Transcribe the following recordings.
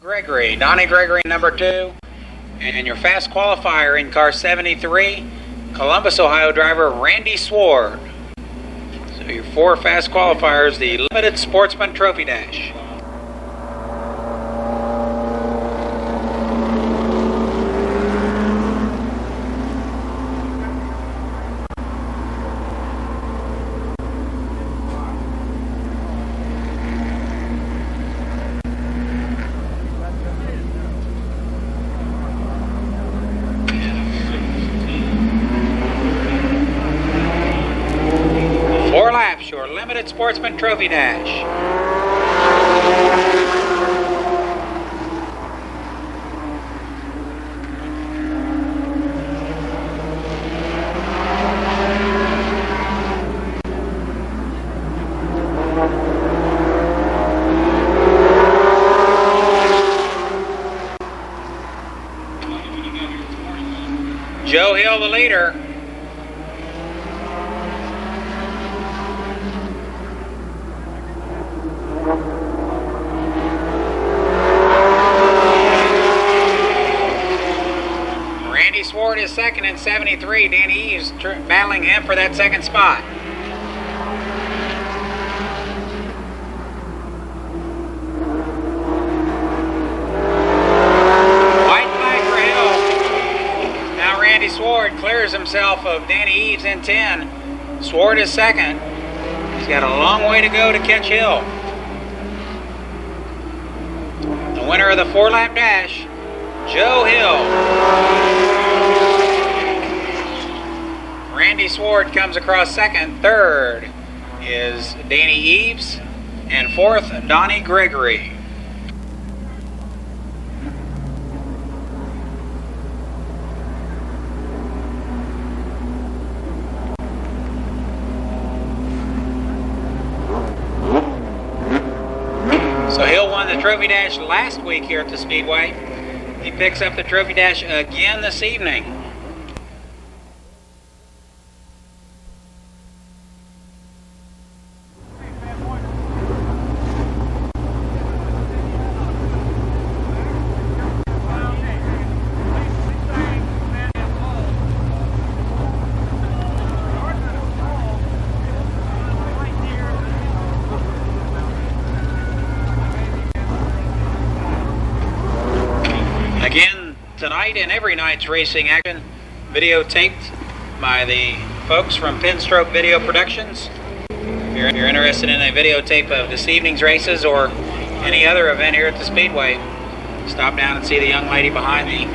Gregory, Donnie Gregory, number 2. And your fast qualifier in car 73, Columbus, Ohio driver Randy Sward. So your 4 fast qualifiers, the Limited Sportsman Trophy Dash. Your Limited Sportsman Trophy Dash. Joe Hill, the leader. Sward is second in 73. Danny Eves battling him for that second spot. White flag for Hill. Now Randy Sward clears himself of Danny Eves in 10. Sward is second. He's got a long way to go to catch Hill. The winner of the 4-lap dash, Joe Hill. Randy Sward comes across second. Third is Danny Eves. And fourth, Donnie Gregory. So Hill won the Trophy Dash last week here at the Speedway. He picks up the Trophy Dash again this evening. Again, tonight and every night's racing action videotaped by the folks from Penstroke Video Productions. If you're interested in a videotape of this evening's races or any other event here at the Speedway, stop down and see the young lady behind the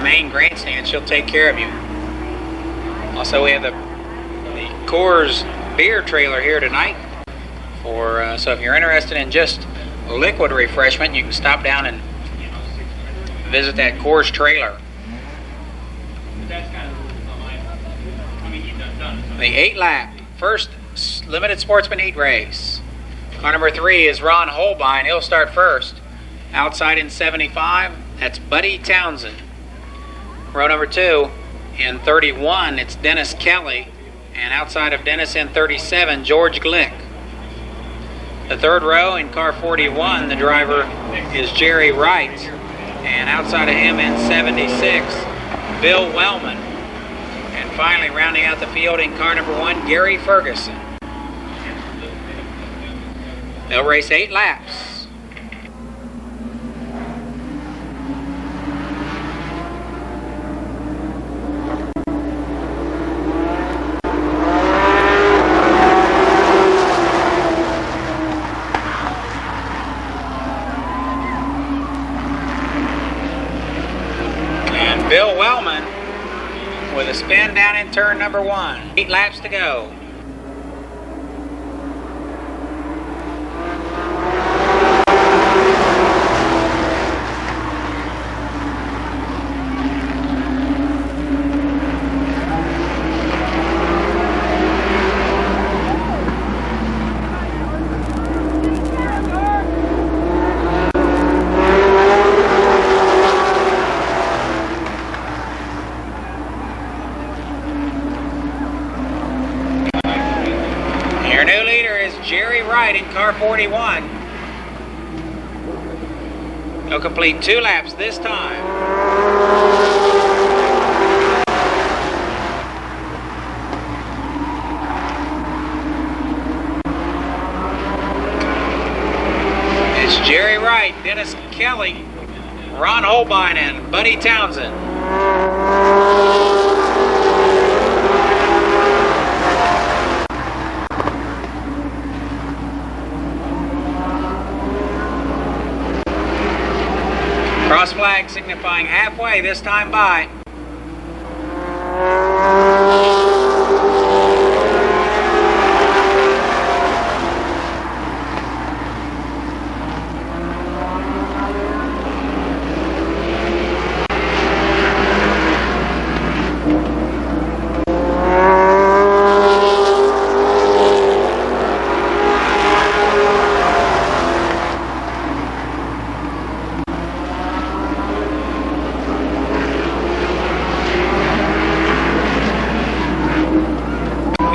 main grandstand. She'll take care of you. Also, we have the Coors beer trailer here tonight. So if you're interested in just liquid refreshment, you can stop down and visit that Coors trailer. The 8-lap first Limited Sportsman Heat race. Car number 3 is Ron Holbein. He'll start first. Outside in 75, that's Buddy Townsend. Row number 2 in 31, it's Dennis Kelly. And outside of Dennis in 37, George Glick. The third row in car 41, the driver is Jerry Wright. And outside of him in 76, Bill Wellman. And finally, rounding out the field in car number 1, Gary Ferguson. They'll race 8 laps. Bill Wellman with a spin down in turn number 1. 8 laps to go. In car 41. He'll complete 2 laps this time. It's Jerry Wright, Dennis Kelly, Ron Holbein, and Buddy Townsend. Cross flag signifying halfway this time by.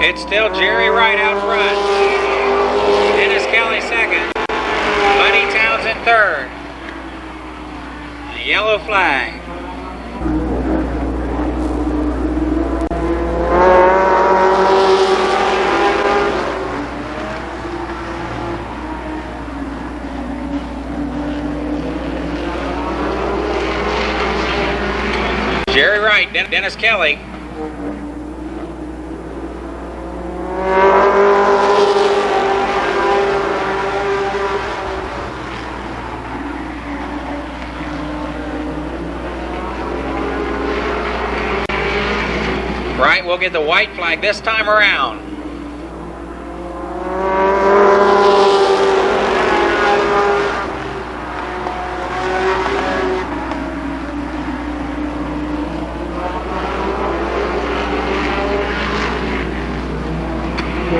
It's still Jerry Wright out front. Dennis Kelly second. Buddy Townsend third. The yellow flag. Jerry Wright, Dennis Kelly. Wright will get the white flag this time around.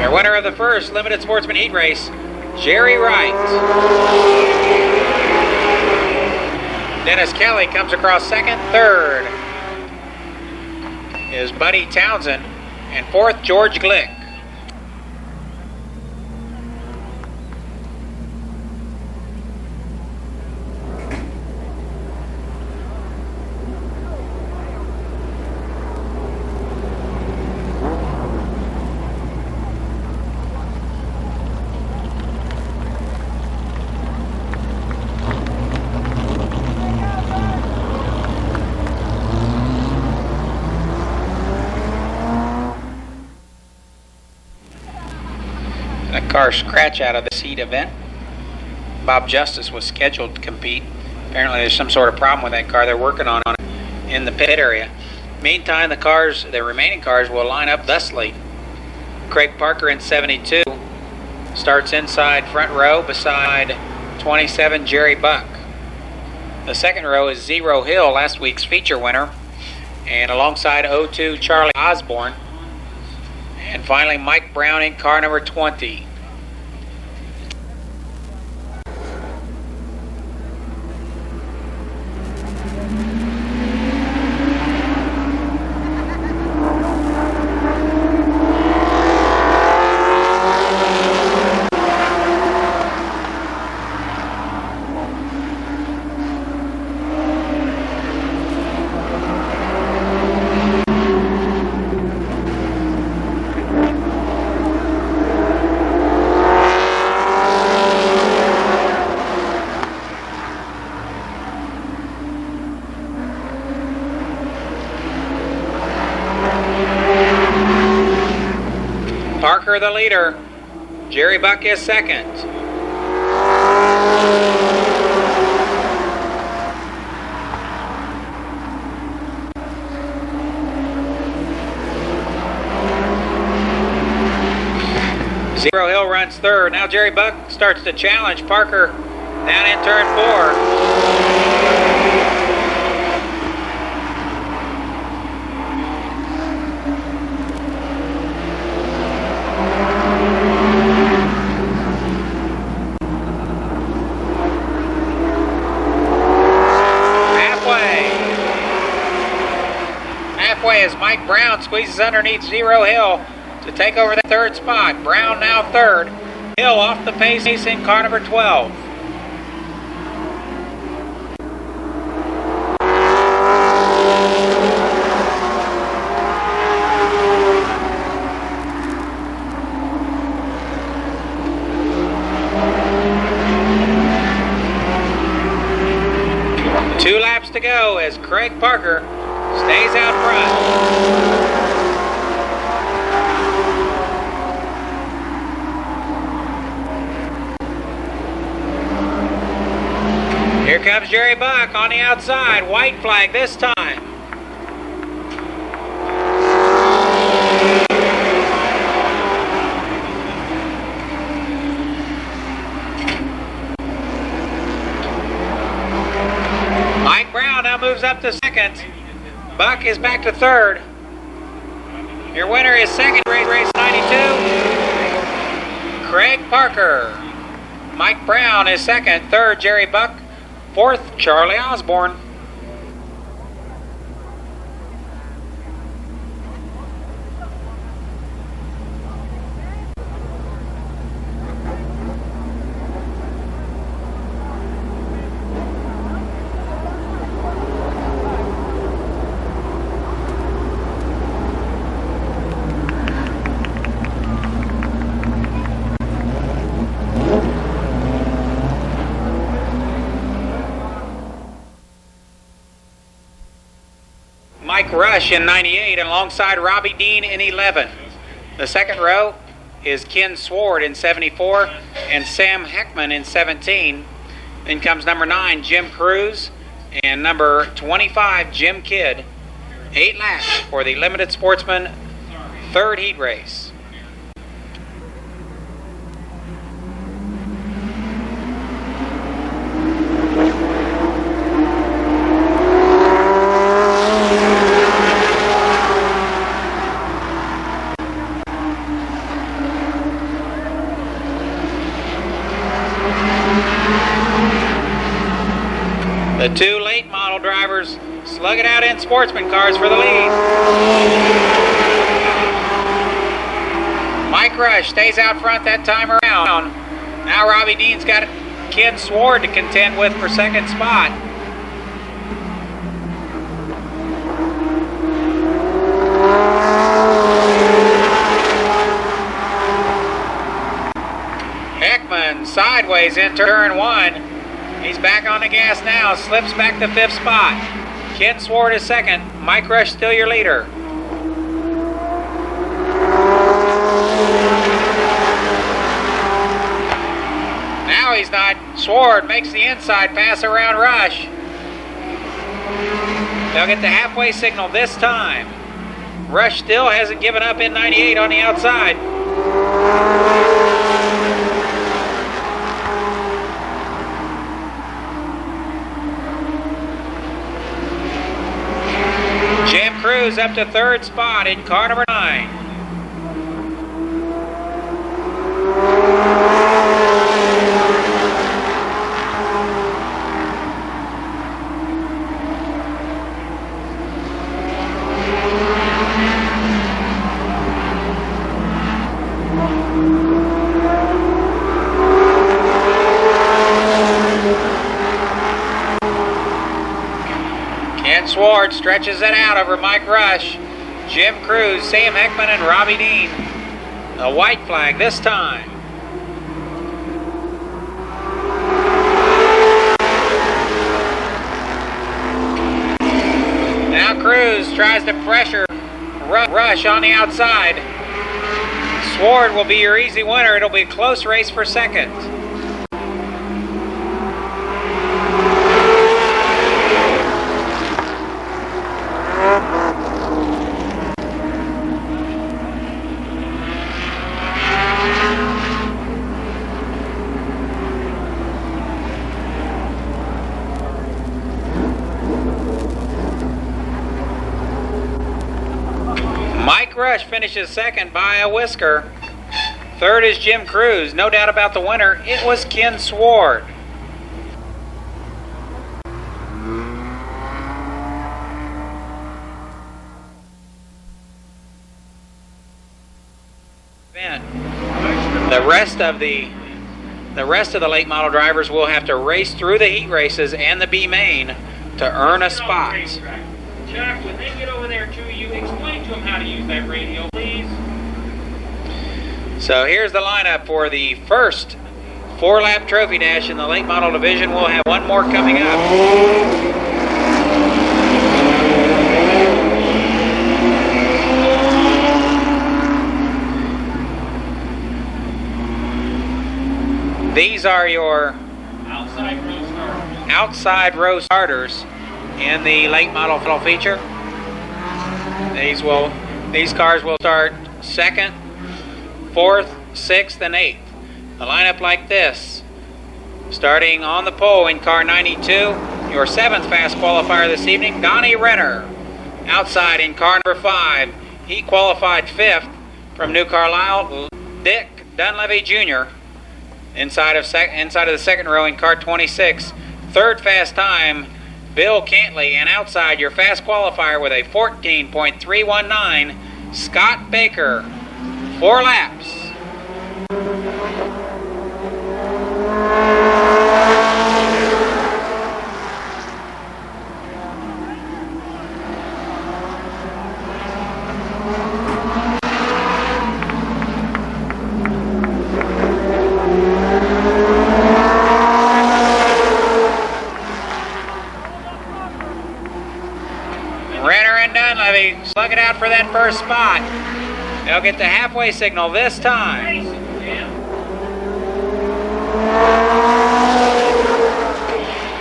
Our winner of the first Limited Sportsman Heat Race, Jerry Wright. Dennis Kelly comes across second. Third is Buddy Townsend, and fourth, George Glick. A car scratch out of this heat event. Bob Justice was scheduled to compete. Apparently there's some sort of problem with that car. They're working on it in the pit area. Meantime, the remaining cars will line up thusly. Craig Parker in 72 starts inside front row beside 27 Jerry Buck. The second row is Zero Hill, last week's feature winner, and alongside 02 Charlie Osborne. And finally, Mike Brown in car number 20. Parker the leader. Jerry Buck is second. Zero Hill runs third. Now Jerry Buck starts to challenge Parker down in turn 4. As Mike Brown squeezes underneath Zero Hill to take over the third spot. Brown now third. Hill off the pace in car number 12. Craig Parker stays out front. Here comes Jerry Buck on the outside. White flag this time. Mike Brown now moves up to second. Buck is back to third. Your winner is second, race 92. Craig Parker. Mike Brown is second. Third, Jerry Buck. Fourth, Charlie Osborne. Mike Rush in 98 alongside Robbie Dean in 11. The second row is Ken Sword in 74 and Sam Heckman in 17. Then comes number 9, Jim Cruz, and number 25, Jim Kidd. 8 laps for the Limited Sportsman third heat race. The two late model drivers slug it out in sportsman cars for the lead. Mike Rush stays out front that time around. Now Robbie Dean's got Ken Sword to contend with for second spot. Heckman sideways in turn 1. He's back on the gas now, slips back to 5th spot. Ken Sword is second. Mike Rush still your leader. Now he's not. Sword makes the inside pass around Rush. They'll get the halfway signal this time. Rush still hasn't given up in 98 on the outside. Jim Cruz up to third spot in car number 9. Ken Sword stretches it out over Mike Rush. Jim Cruz, Sam Heckman, and Robbie Dean. A white flag this time. Now Cruz tries to pressure Rush on the outside. Sword will be your easy winner. It'll be a close race for second. Mike Rush finishes second by a whisker. Third is Jim Cruz. No doubt about the winner. It was Ken Sword. The rest of the late model drivers will have to race through the heat races and the B main to earn a spot. Chuck, when they get over there to you, explain to them how to use that radio, please. So here's the lineup for the first 4-lap trophy dash in the late model division. We'll have one more coming up. these are your Outside row starters. outside row starters in the late model feature. These cars will start 2nd, 4th, 6th, and 8th. A lineup like this. Starting on the pole in car 92, your 7th fast qualifier this evening, Donnie Renner. Outside in car number 5, he qualified 5th from New Carlisle, Dick Dunleavy Jr. Inside of the second row in car 26, 3rd fast time, Bill Cantley, and outside your fast qualifier with a 14.319, Scott Baker. 4 laps. Slug it out for that first spot. They'll get the halfway signal this time.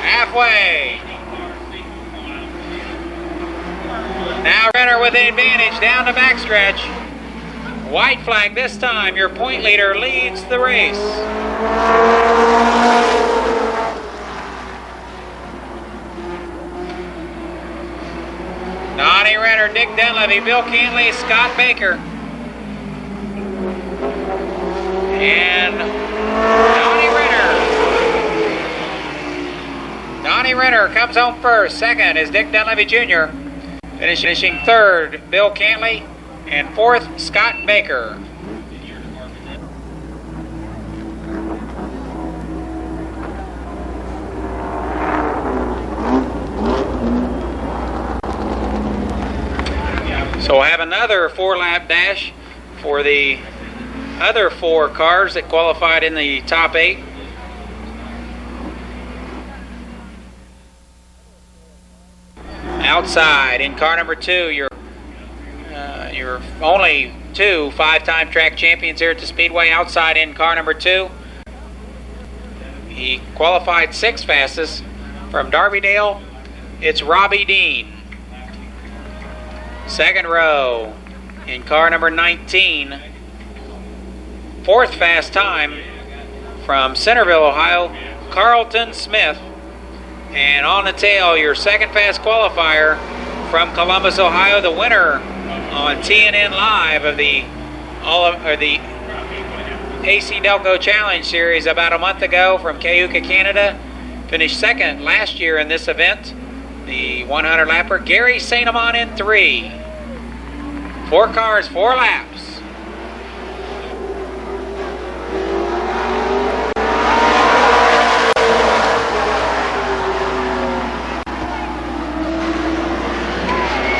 Halfway. Now Renner with the advantage down the backstretch. White flag this time. Your point leader leads the race. Donnie Renner, Dick Dunleavy, Bill Cantley, Scott Baker. And Donnie Renner comes home first. Second is Dick Dunleavy Jr. Finishing 3rd, Bill Cantley. And 4th, Scott Baker. So we'll have another 4-lap dash for the other 4 cars that qualified in the top 8. Outside in car number 2, your only 2 5-time track champions here at the Speedway. Outside in car number 2, he qualified 6th fastest from Darby-Dale. It's Robbie Dean. Second row in car number 19, 4th fast time from Centerville, Ohio, Carlton Smith. And on the tail, your 2nd fast qualifier from Columbus, Ohio, the winner on TNN Live of the AC Delco Challenge Series about a month ago from Cayuga, Canada. Finished 2nd last year in this event. The 100 lapper, Gary St. Amant in 3. 4 cars, 4 laps.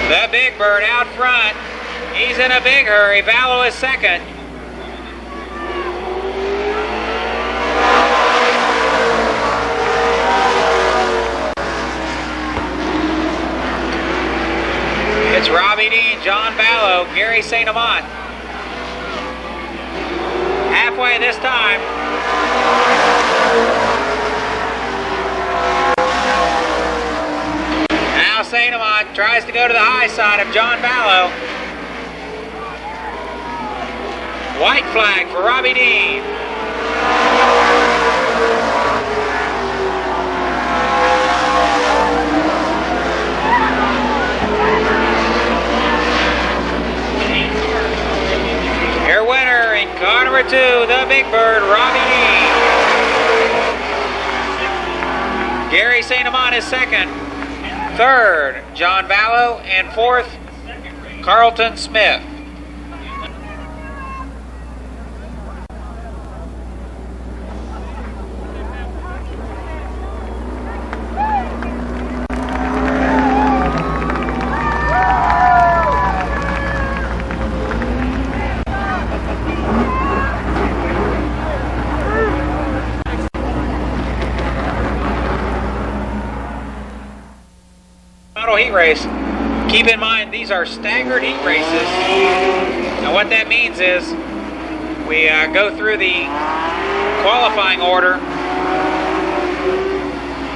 The Big Bird out front. He's in a big hurry. Vallow is 2nd. It's Robbie Dean, John Vallow, Gary St. Amant. Halfway this time. Now St. Amant tries to go to the high side of John Vallow. White flag for Robbie Dean. Your winner in car number 2, the Big Bird, Robbie Dean. Gary St. Amant is 2nd. 3rd, John Vallow. And 4th, Carlton Smith. Heat race. Keep in mind these are staggered heat races. Now what that means is we go through the qualifying order.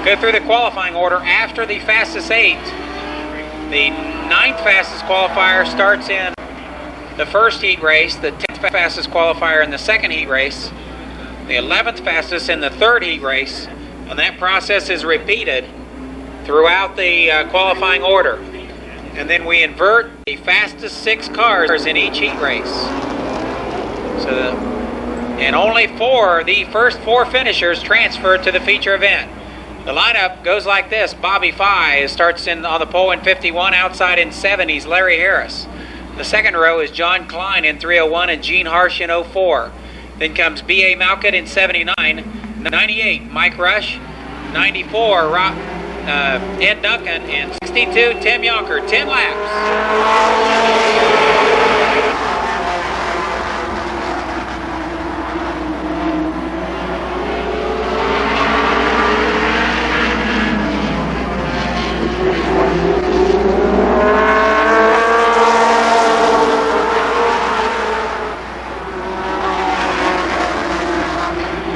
Go through the qualifying order after the fastest 8. The 9th fastest qualifier starts in the first heat race, the 10th fastest qualifier in the second heat race, the 11th fastest in the third heat race, and that process is repeated throughout the qualifying order. And then we invert the fastest 6 cars in each heat race. And only the first 4 finishers transfer to the feature event. The lineup goes like this. Bobby Fye starts on the pole in 51, outside in 70s, Larry Harris. The second row is John Klein in 301 and Gene Harsh in 04. Then comes B.A. Malkett in 79, 98, Mike Rush, 94, Ed Duncan, and 62, Tim Yonker. 10 laps.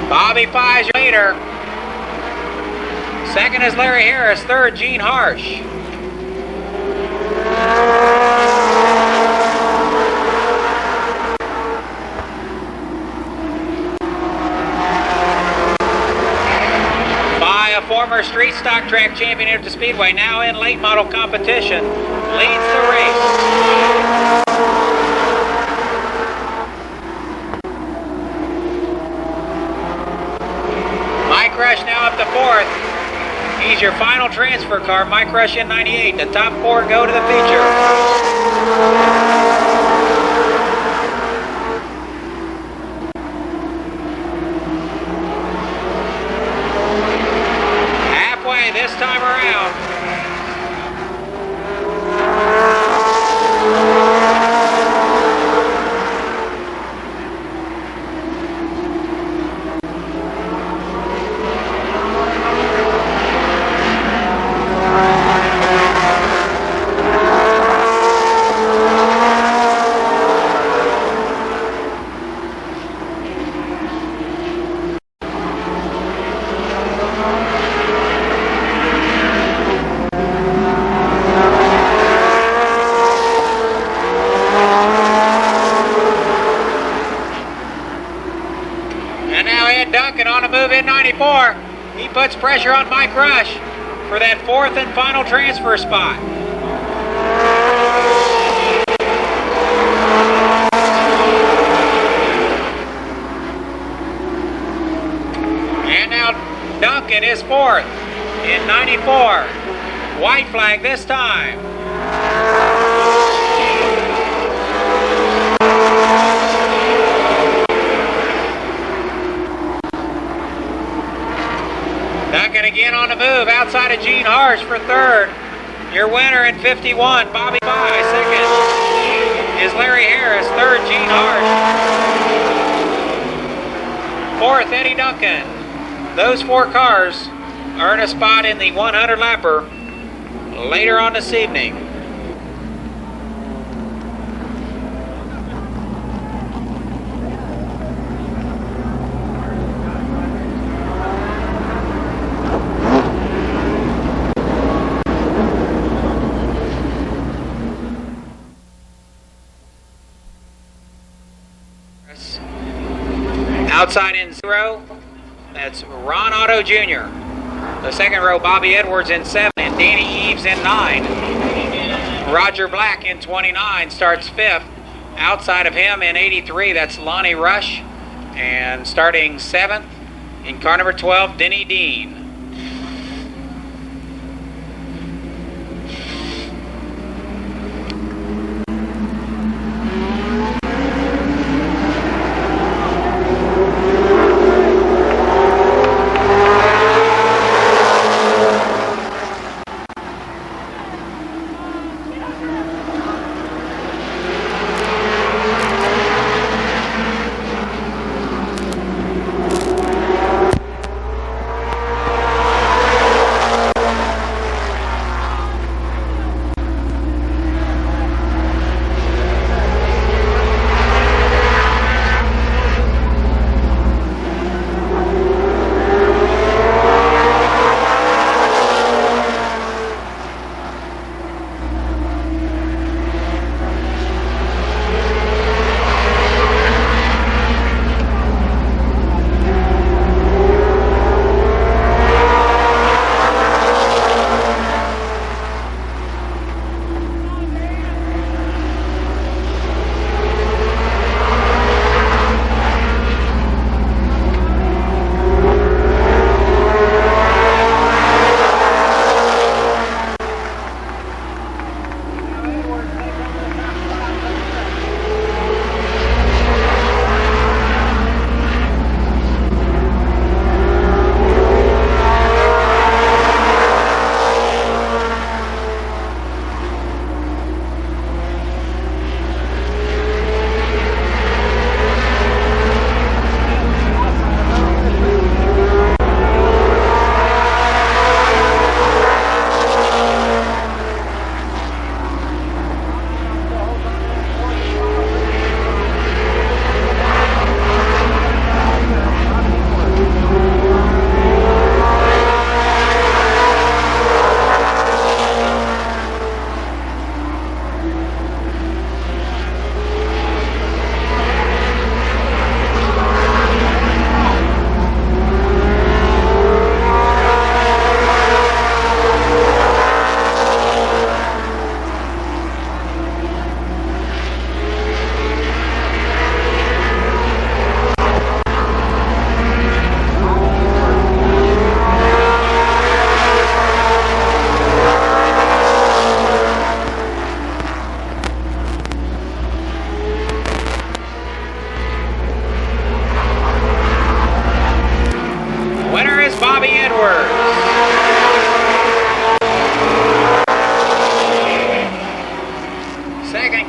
Bobby Fye's your leader. Second is Larry Harris. Third, Gene Harsh. Fye, a former street stock track champion here at the Speedway, now in late model competition, leads the race. Mike Rush now up to 4th. He's your final transfer car. Mike Rush in 98. The top 4 go to the feature. Halfway this time around. On a move in 94. He puts pressure on Mike Rush for that 4th and final transfer spot. And now Duncan is 4th in 94. White flag this time. Duncan again on the move, outside of Gene Harsh for 3rd. Your winner in 51, Bobby Fye. 2nd is Larry Harris. 3rd, Gene Harsh. 4th, Eddie Duncan. Those 4 cars earn a spot in the 100 lapper later on this evening. Outside in 0, that's Ron Otto Jr. The second row, Bobby Edwards in 7 and Danny Eves in 9. Roger Black in 29 starts 5th. Outside of him in 83, that's Lonnie Rush. And starting 7th in car number 12, Denny Dean.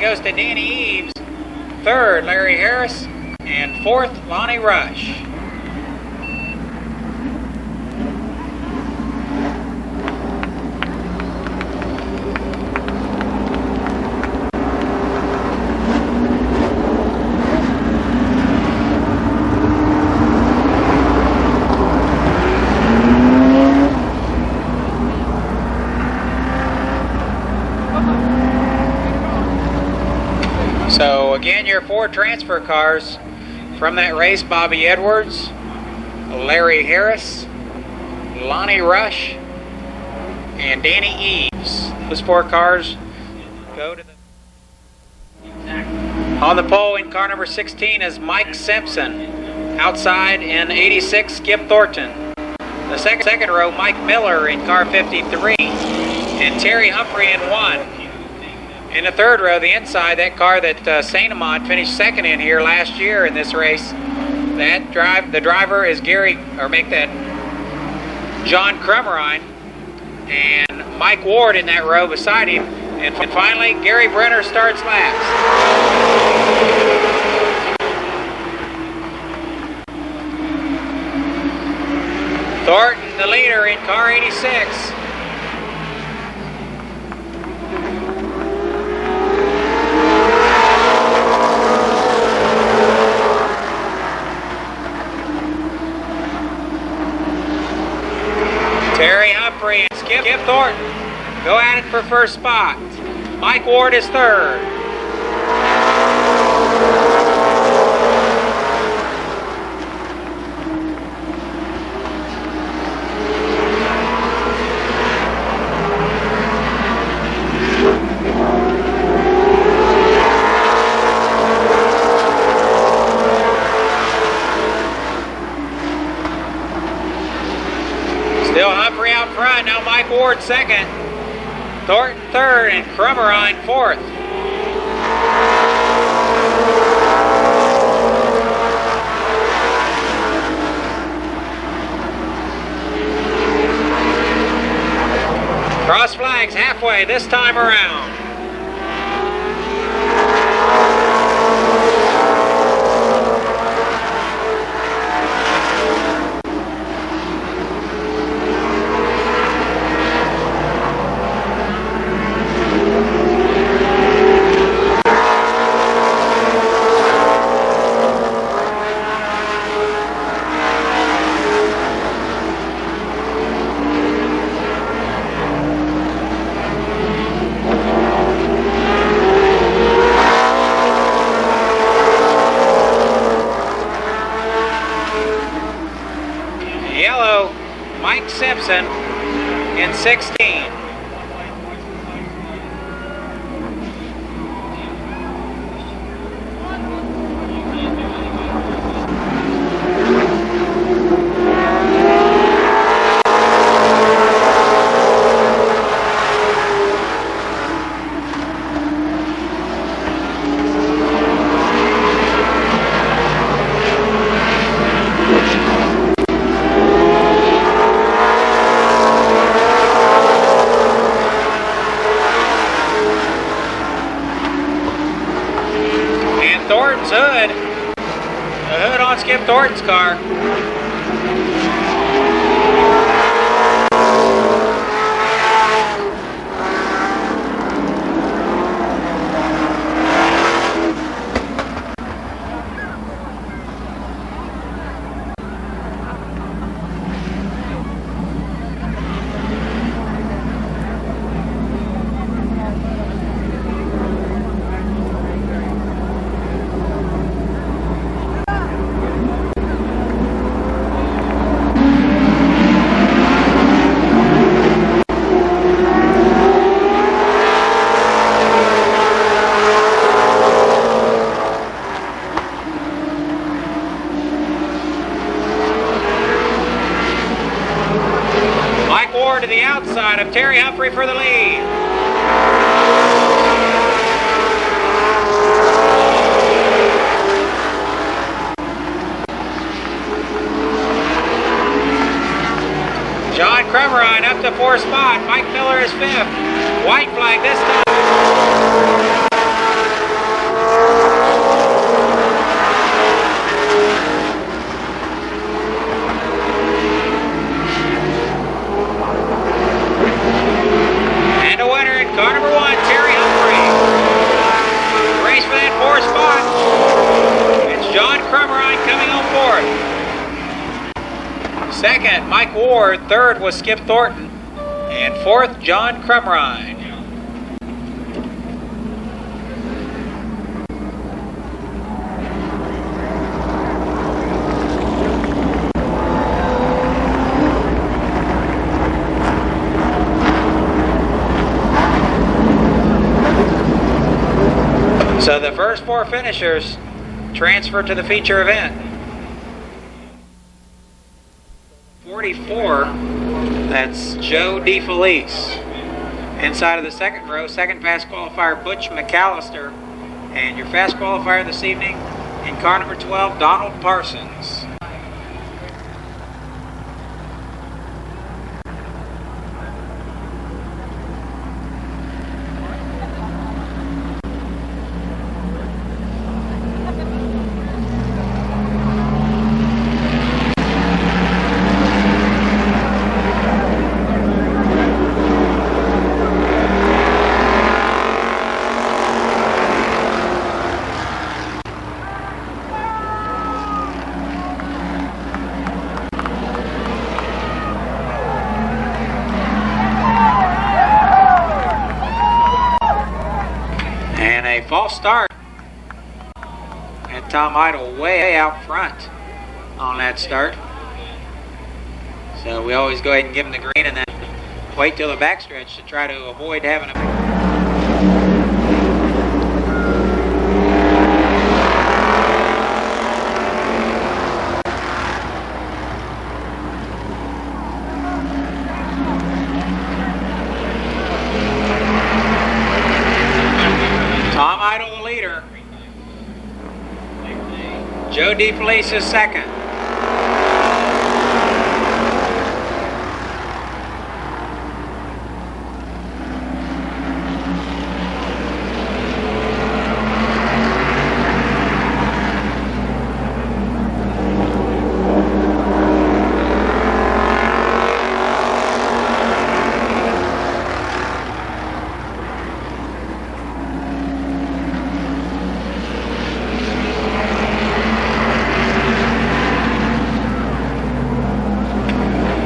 flag goes to Danny Eves. Third, Larry Harris. And fourth, Lonnie Rush. So again, your 4 transfer cars from that race: Bobby Edwards, Larry Harris, Lonnie Rush, and Danny Eves. Those 4 cars go to the... On the pole in car number 16 is Mike Simpson. Outside in 86, Skip Thornton. The second row, Mike Miller in car 53, and Terry Humphrey in 1. In the third row, the inside, that car that Saint Amant finished second in here last year in this race, the driver is John Crummerine, and Mike Ward in that row beside him. And finally, Gary Brenner starts laps. Thornton, the leader in car 86. Terry Humphrey and Skip Thornton go at it for first spot. Mike Ward is third. Still Humphrey out front, now Mike Ward second, Thornton third, and Crummerine fourth. Cross flags halfway this time around. Yellow, Mike Simpson in 16. Thornton's hood. The hood on Skip Thornton's car. To the outside of Terry Humphrey for the lead. John Crummerine up to 4th spot. Mike Miller is 5th. White flag this time. Second, Mike Ward. Third was Skip Thornton. And fourth, John Crumrine. So the first four finishers transfer to the feature event. 44, that's Joe DeFelice. Inside of the second row, second fast qualifier Butch McAllister. And your fast qualifier this evening in car number 12, Donald Parsons. False start. And Tom Idle way out front on that start. So we always go ahead and give him the green and then wait till the backstretch to try to avoid having a... Joe DeFelice is second.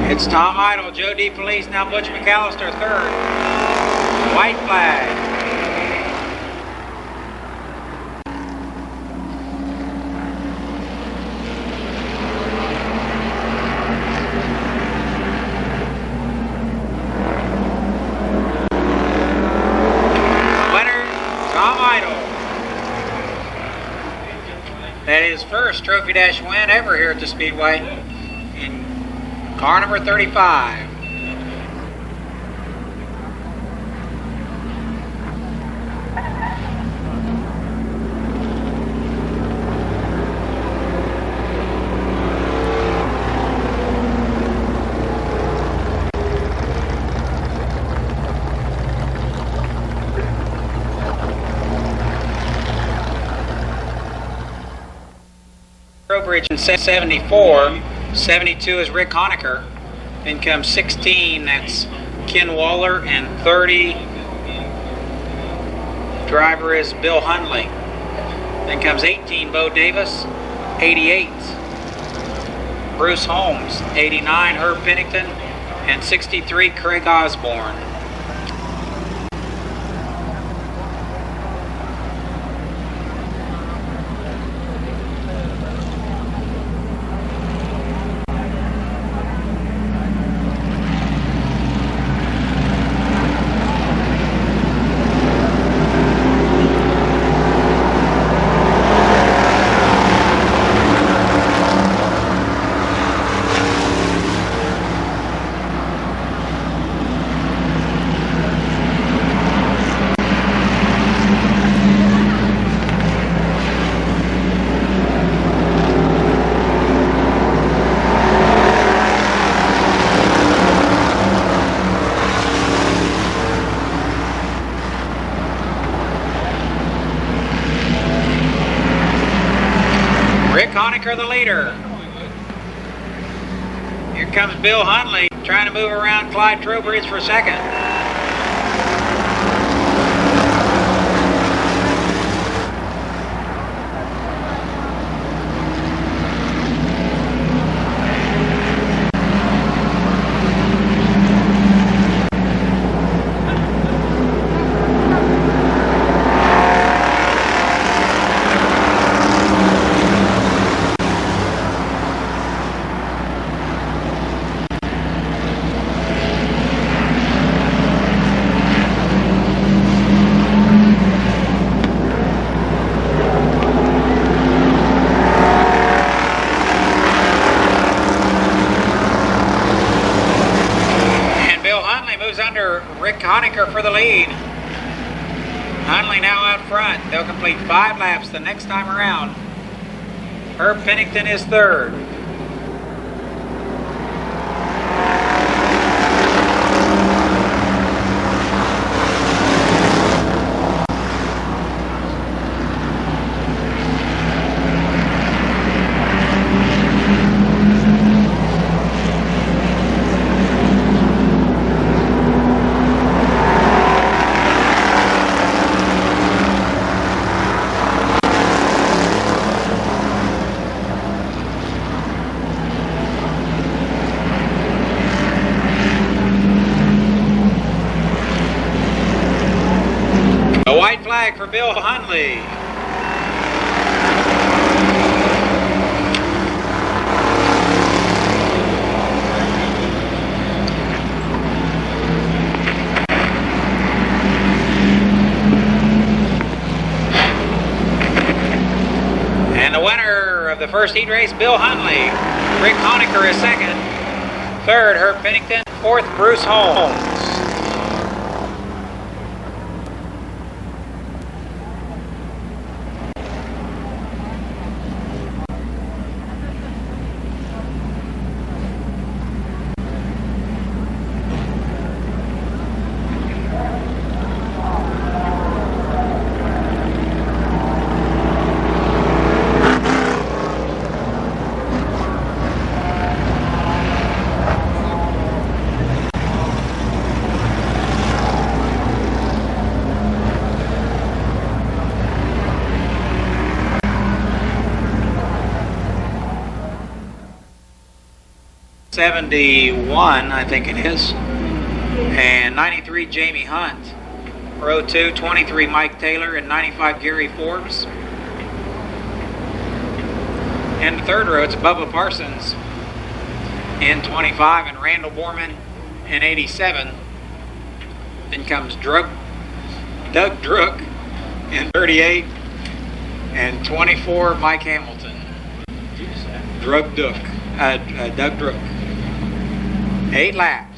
It's Tom Idle, Joe DeFelice, now Butch McAllister third. White flag. Winner, Tom Idle. That is first Trophy Dash win ever here at the Speedway. Car number 35. Bridge in 74. 72 is Rick Honecker. Then comes 16, that's Ken Waller, and 30, driver is Bill Hundley. Then comes 18, Bo Davis, 88, Bruce Holmes, 89, Herb Pennington, and 63, Craig Osborne. Honecker the leader. Here comes Bill Hundley trying to move around Clyde Trowbridge for second. the lead. Hunley now out front. They'll complete 5 laps the next time around. Herb Pennington is third. A white flag for Bill Hunley. And the winner of the first heat race, Bill Hunley. Rick Honecker is second. Third, Herb Pennington. Fourth, Bruce Holmes. '71, I think it is, and 93 Jamie Hunt. Row 2, 23 Mike Taylor, and 95 Gary Forbes. And the third row, it's Bubba Parsons in 25, and Randall Borman in 87. Then comes Doug Druck in 38, and 24 Mike Hamilton. Doug Druck. 8 laps.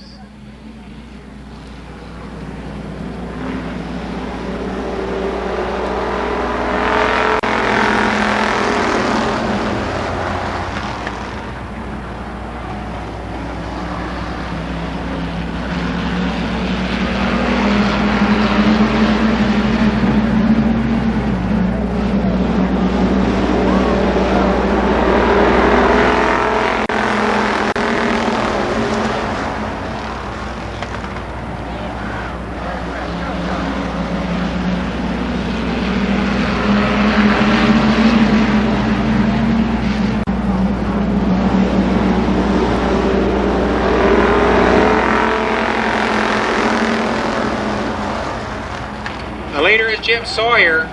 The leader is Jim Sawyer.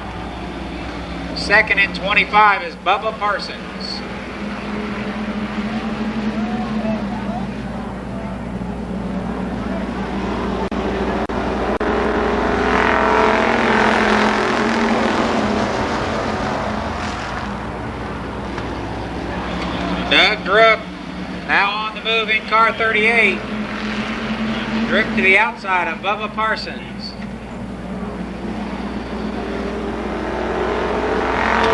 Second in 25 is Bubba Parsons. Doug Druck now on the move in car 38. Druck to the outside of Bubba Parsons.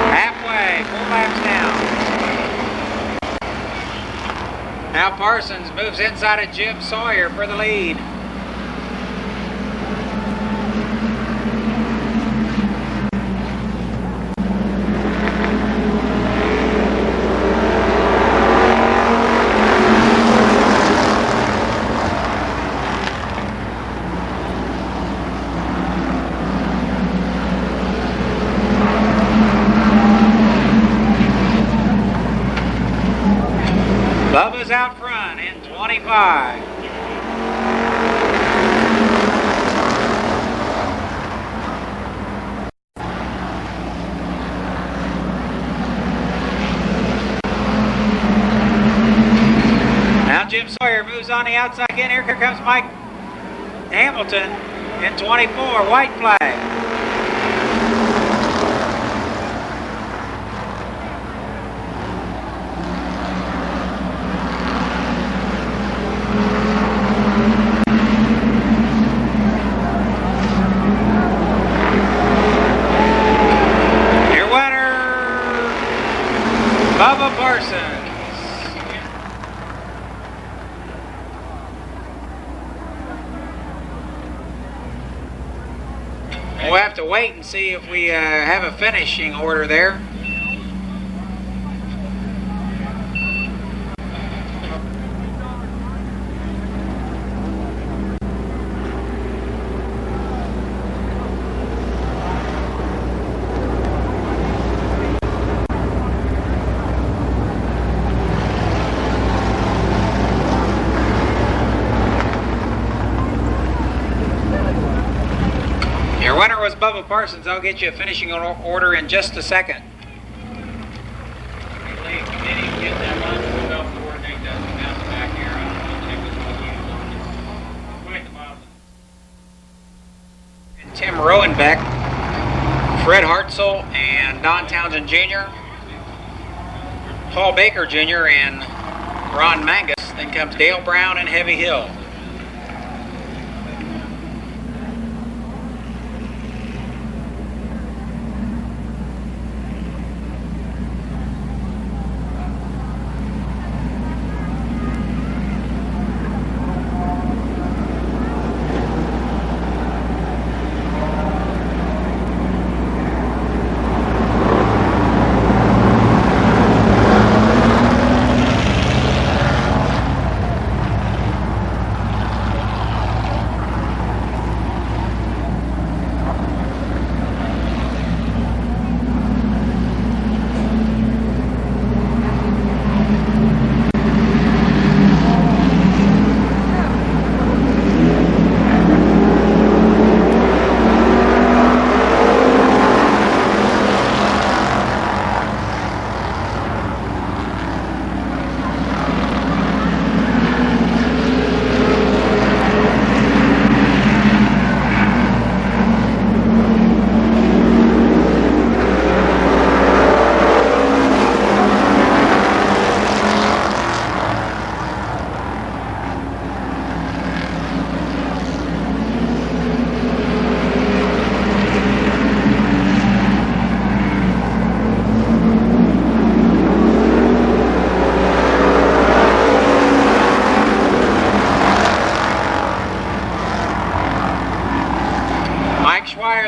Halfway, 4 laps down. Now Parsons moves inside of Jim Sawyer for the lead. Bubba's out front in 25. Now Jim Sawyer moves on the outside again. Here comes Mike Hamilton in 24. White flag. wait and see if we have a finishing order there. Your winner was Bubba Parsons. I'll get you a finishing order in just a second. Tim Rowenbeck, Fred Hartzell, and Don Townsend Jr., Paul Baker Jr., and Ron Mangus. Then comes Dale Brown and Heavy Hill.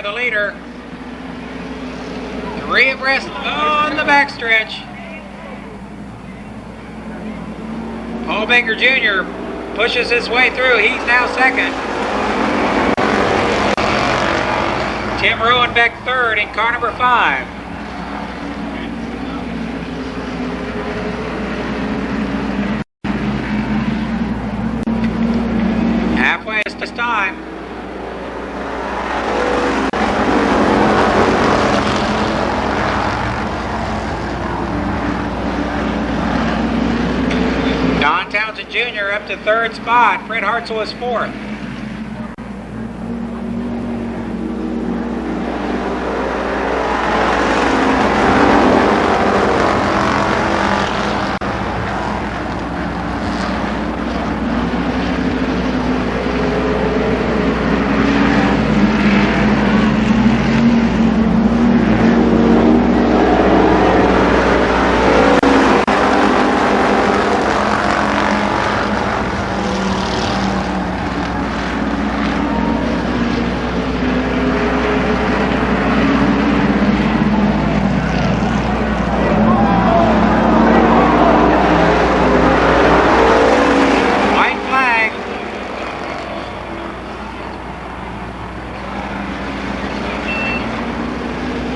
The leader, 3 abreast on the backstretch. Paul Baker Jr. pushes his way through. He's now second. Tim Rowenbeck third in car number 5. Halfway this time. Don Townsend Jr. up to 3rd spot. Fred Hartzell is 4th.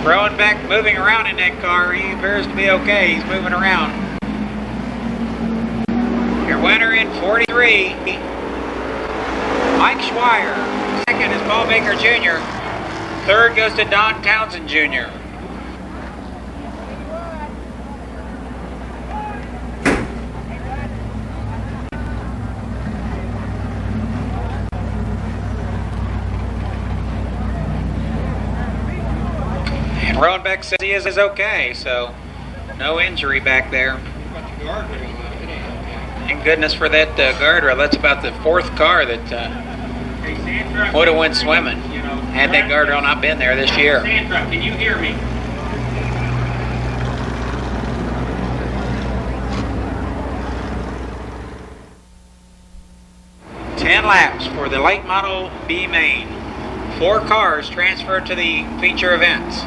Rowenbeck moving around in that car. He appears to be okay. He's moving around. Your winner in 43, Mike Schweier. Second is Paul Baker Jr. Third goes to Don Townsend Jr. And Rowenbeck says he is okay, so no injury back there. Thank goodness for that guardrail. That's about the 4th car that would have went swimming had that guardrail not been there this year. Sandra, can you hear me? Ten 10 laps for the late model B main. 4 cars transferred to the feature events.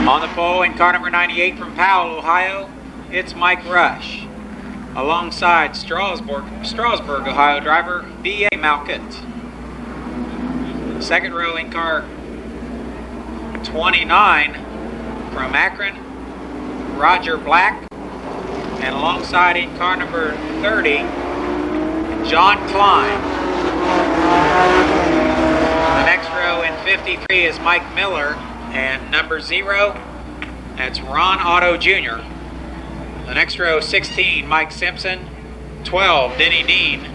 On the pole in car number 98 from Powell, Ohio, it's Mike Rush, alongside Strasburg, Ohio driver B.A. Malkett. Second row in car 29 from Akron, Roger Black, and alongside in car number 30, John Klein. The next row in 53 is Mike Miller, and number 0, that's Ron Otto Jr. The next row 16, Mike Simpson, 12, Denny Dean,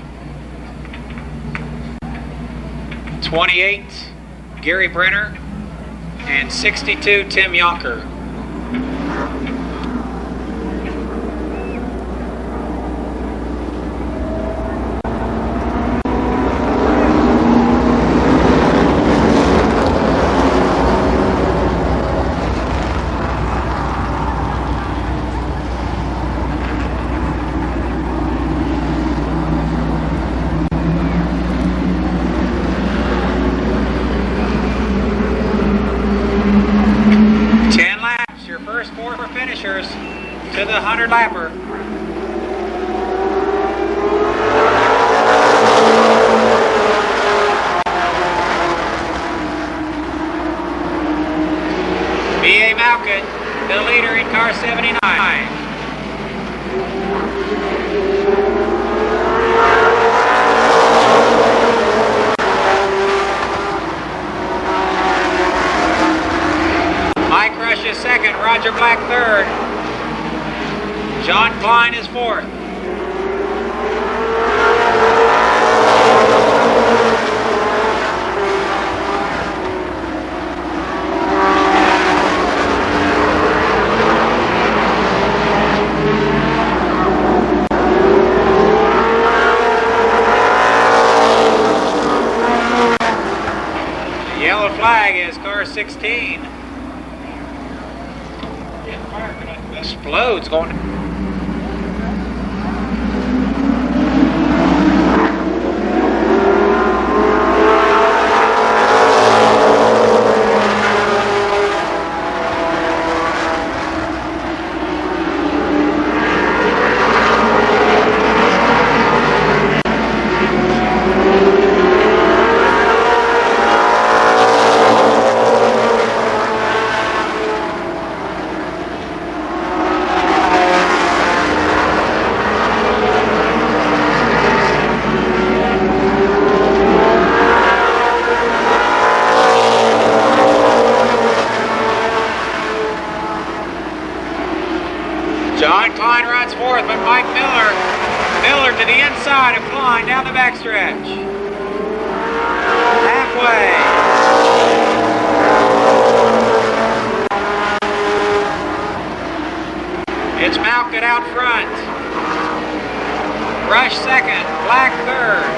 28, Gary Brenner, and 62, Tim Yonker. Finishers to the 100 lapper. B.A. Malkett, the leader in car 79. Mike Rush is second, Roger Black third, John Klein is fourth. The yellow flag is car 16. Explodes going. John Klein runs fourth, but Mike Miller to the inside of Klein down the backstretch. Halfway. It's Malkett out front. Rush second, Black third.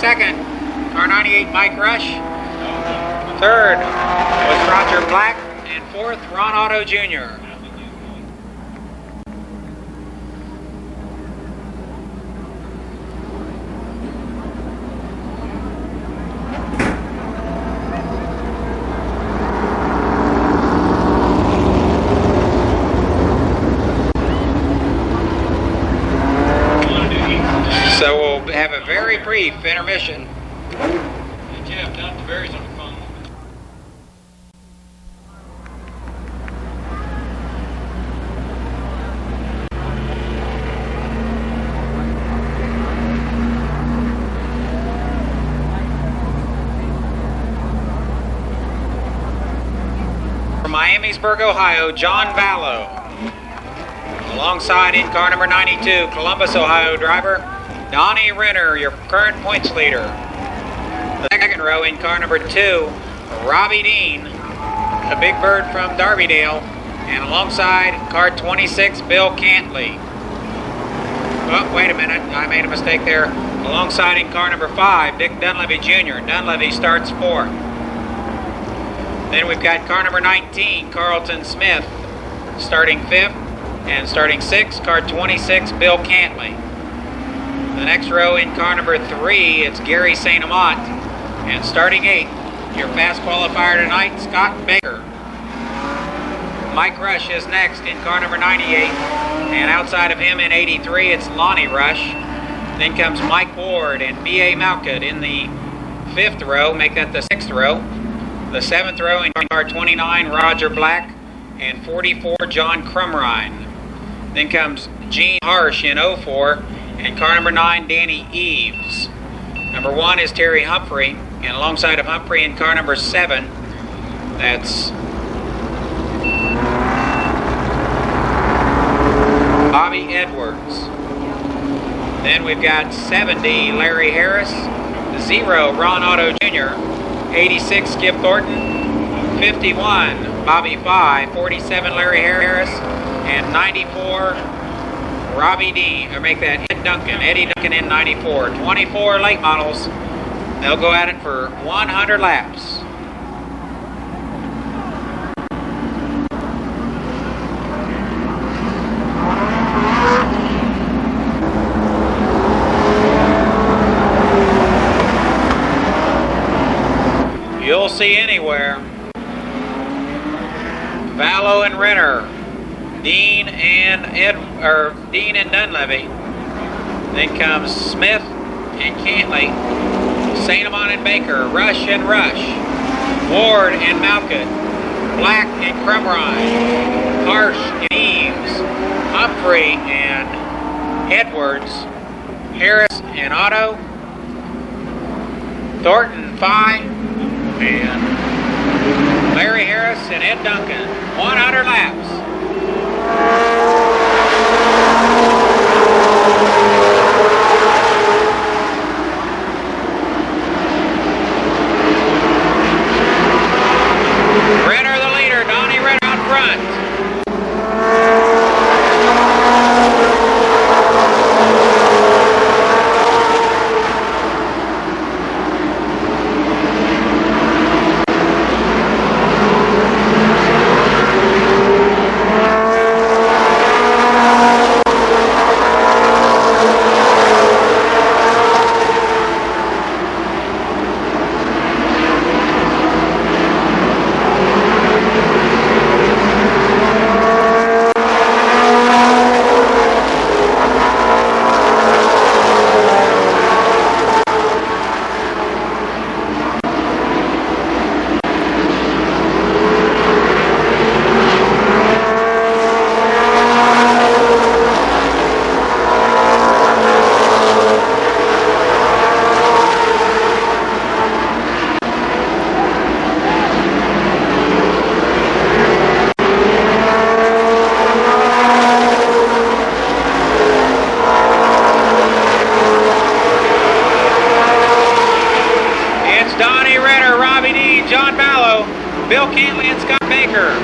second, car 98 Mike Rush. Third was Roger Black, and fourth, Ron Otto Jr. So we'll have a very brief intermission. Hey Jeff, Dr. Barry's on the phone. From Miamisburg, Ohio, John Vallow. Alongside in car number 92, Columbus, Ohio driver, Donnie Renner, your current points leader. The second row in car number 2, Robbie Dean, a big bird from Darbydale. And alongside car 26, Bill Cantley. Oh, wait a minute, I made a mistake there. Alongside in car number 5, Dick Dunleavy Jr. Dunleavy starts 4th. Then we've got car number 19, Carlton Smith, starting 5th. And starting 6th, car 26, Bill Cantley. The next row in car number 3, it's Gary St. Amant. And starting 8th, your fast qualifier tonight, Scott Baker. Mike Rush is next in car number 98. And outside of him in 83, it's Lonnie Rush. Then comes Mike Ward and B.A. Malkut in the 5th row, make that the 6th row. The 7th row in car 29, Roger Black. And 44, John Crumrine. Then comes Gene Harsh in 04, and car number 9, Danny Eves. Number 1 is Terry Humphrey, and alongside of Humphrey in car number 7, that's Bobby Edwards. Then we've got 70, Larry Harris, 0, Ron Otto Jr., 86, Skip Thornton, 51, Bobby Fye, 47, Larry Harris, and 94, Robbie Dean, or make that Eddie Duncan in 94. 24 late models. They'll go at it for 100 laps. You'll see anywhere Vallow and Renner, Dean and Dunleavy. Then comes Smith and Cantley, St. Amant and Baker, Rush and Rush, Ward and Malkut, Black and Crumrine, Harsh and Eves, Humphrey and Edwards, Harris and Otto, Thornton, Fye, and Larry Harris and Ed Duncan. 100 laps. Renner the leader, Donnie Renner out front. John Vallow, Bill Cantley, and Scott Baker.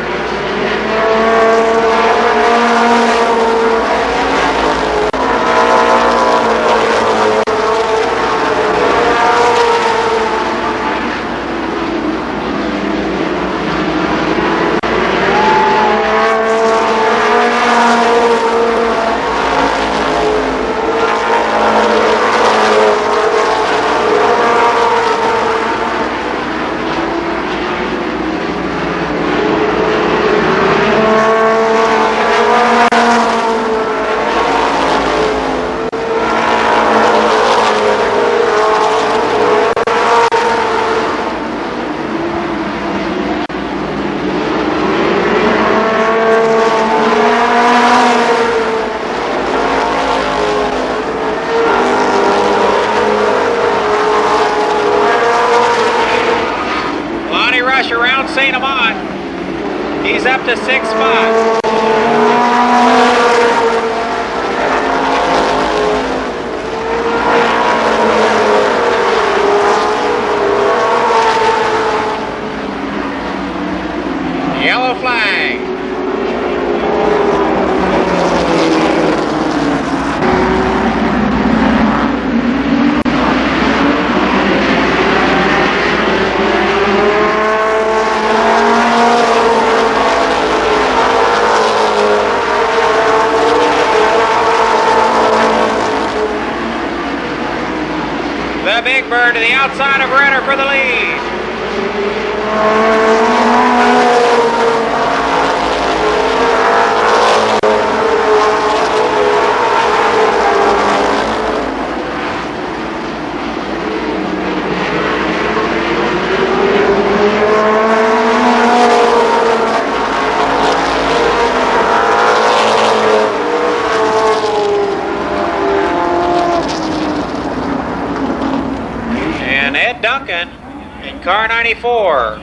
St. Amant. He's up to 6-5. Yellow flag. The Big Bird to the outside of Renner for the lead. Duncan in car 94.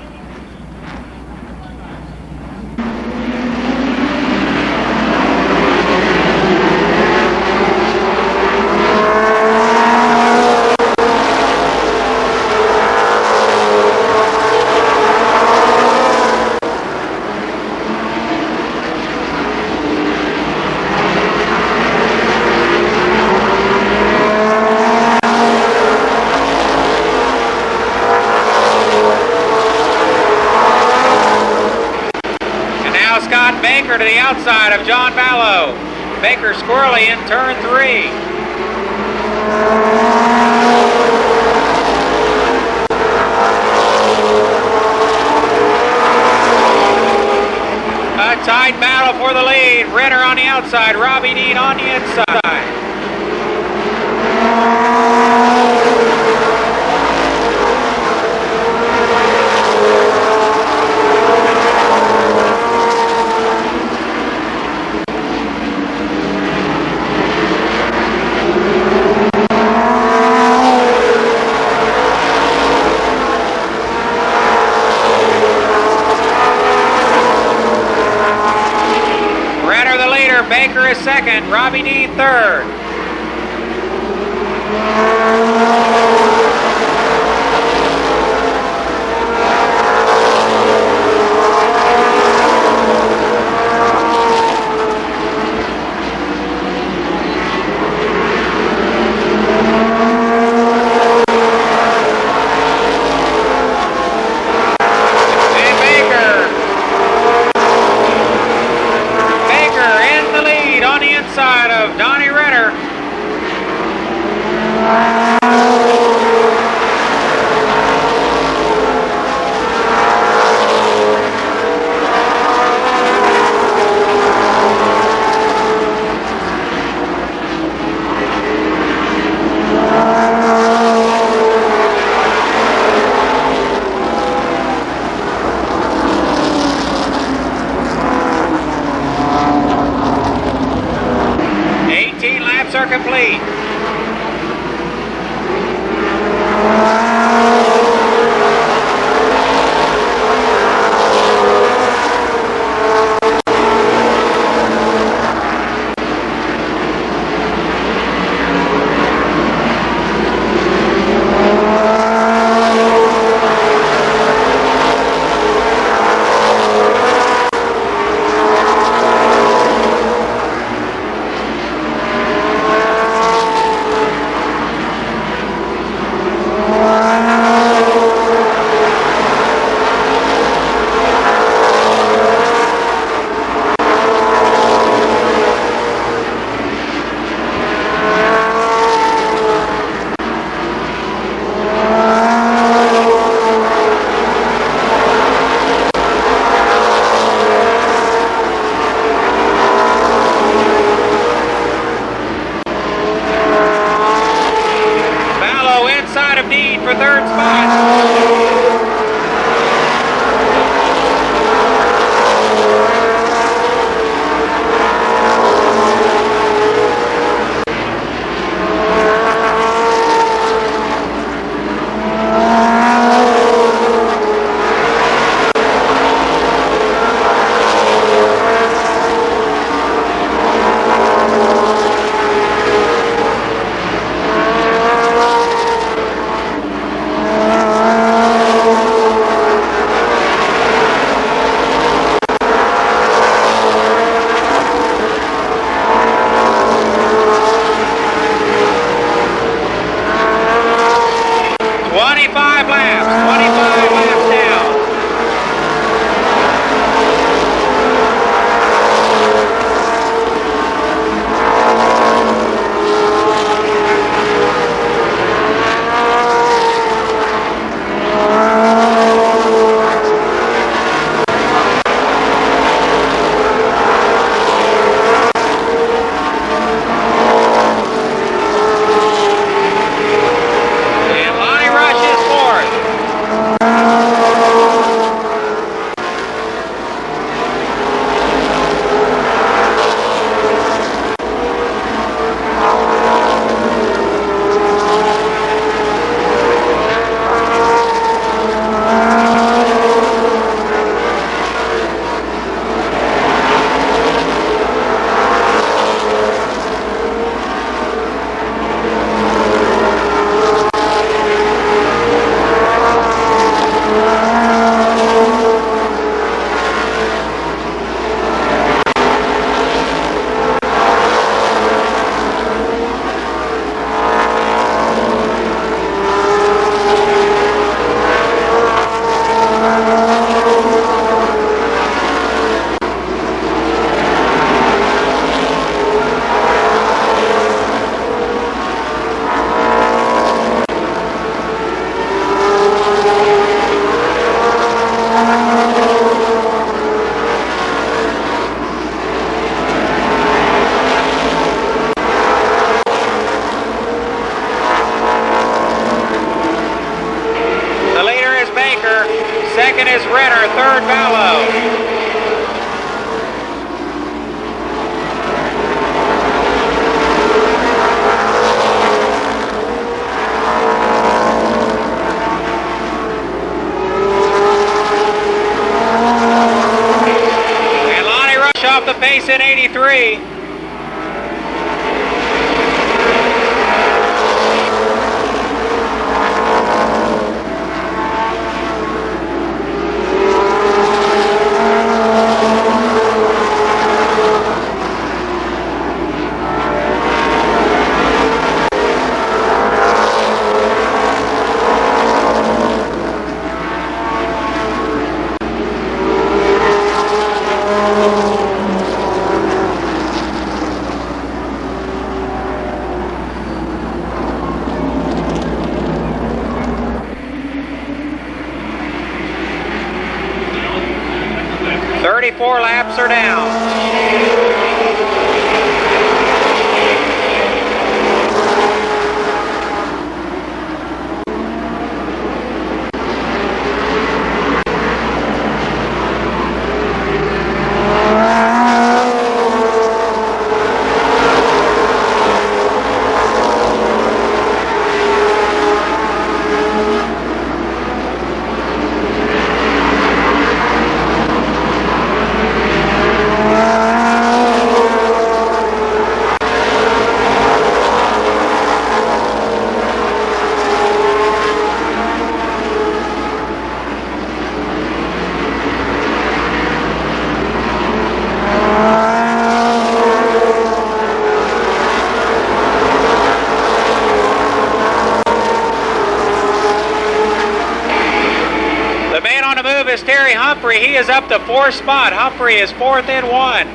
Baker to the outside of John Ballow. Baker squirrely in turn 3. A tight battle for the lead. Renner on the outside, Robbie Dean on the inside. Baker is second, Robbie Dean third. Side of Donnie Renner. Are complete. For third spot. Second is Renner. Third, Vallow. Off the pace in 83. Four laps are down. He is up to fourth spot. Humphrey is fourth and one.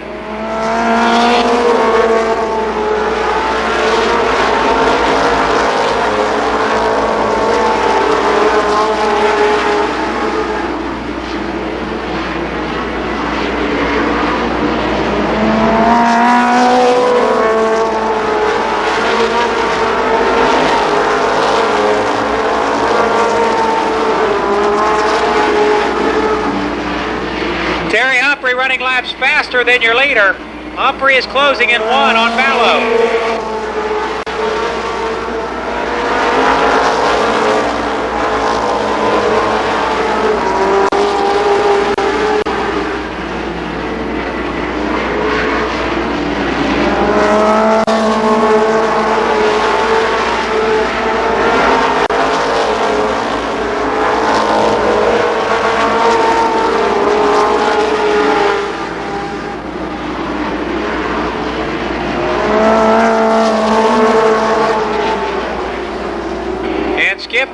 Running laps faster than your leader. Humphrey is closing in one on Vallow.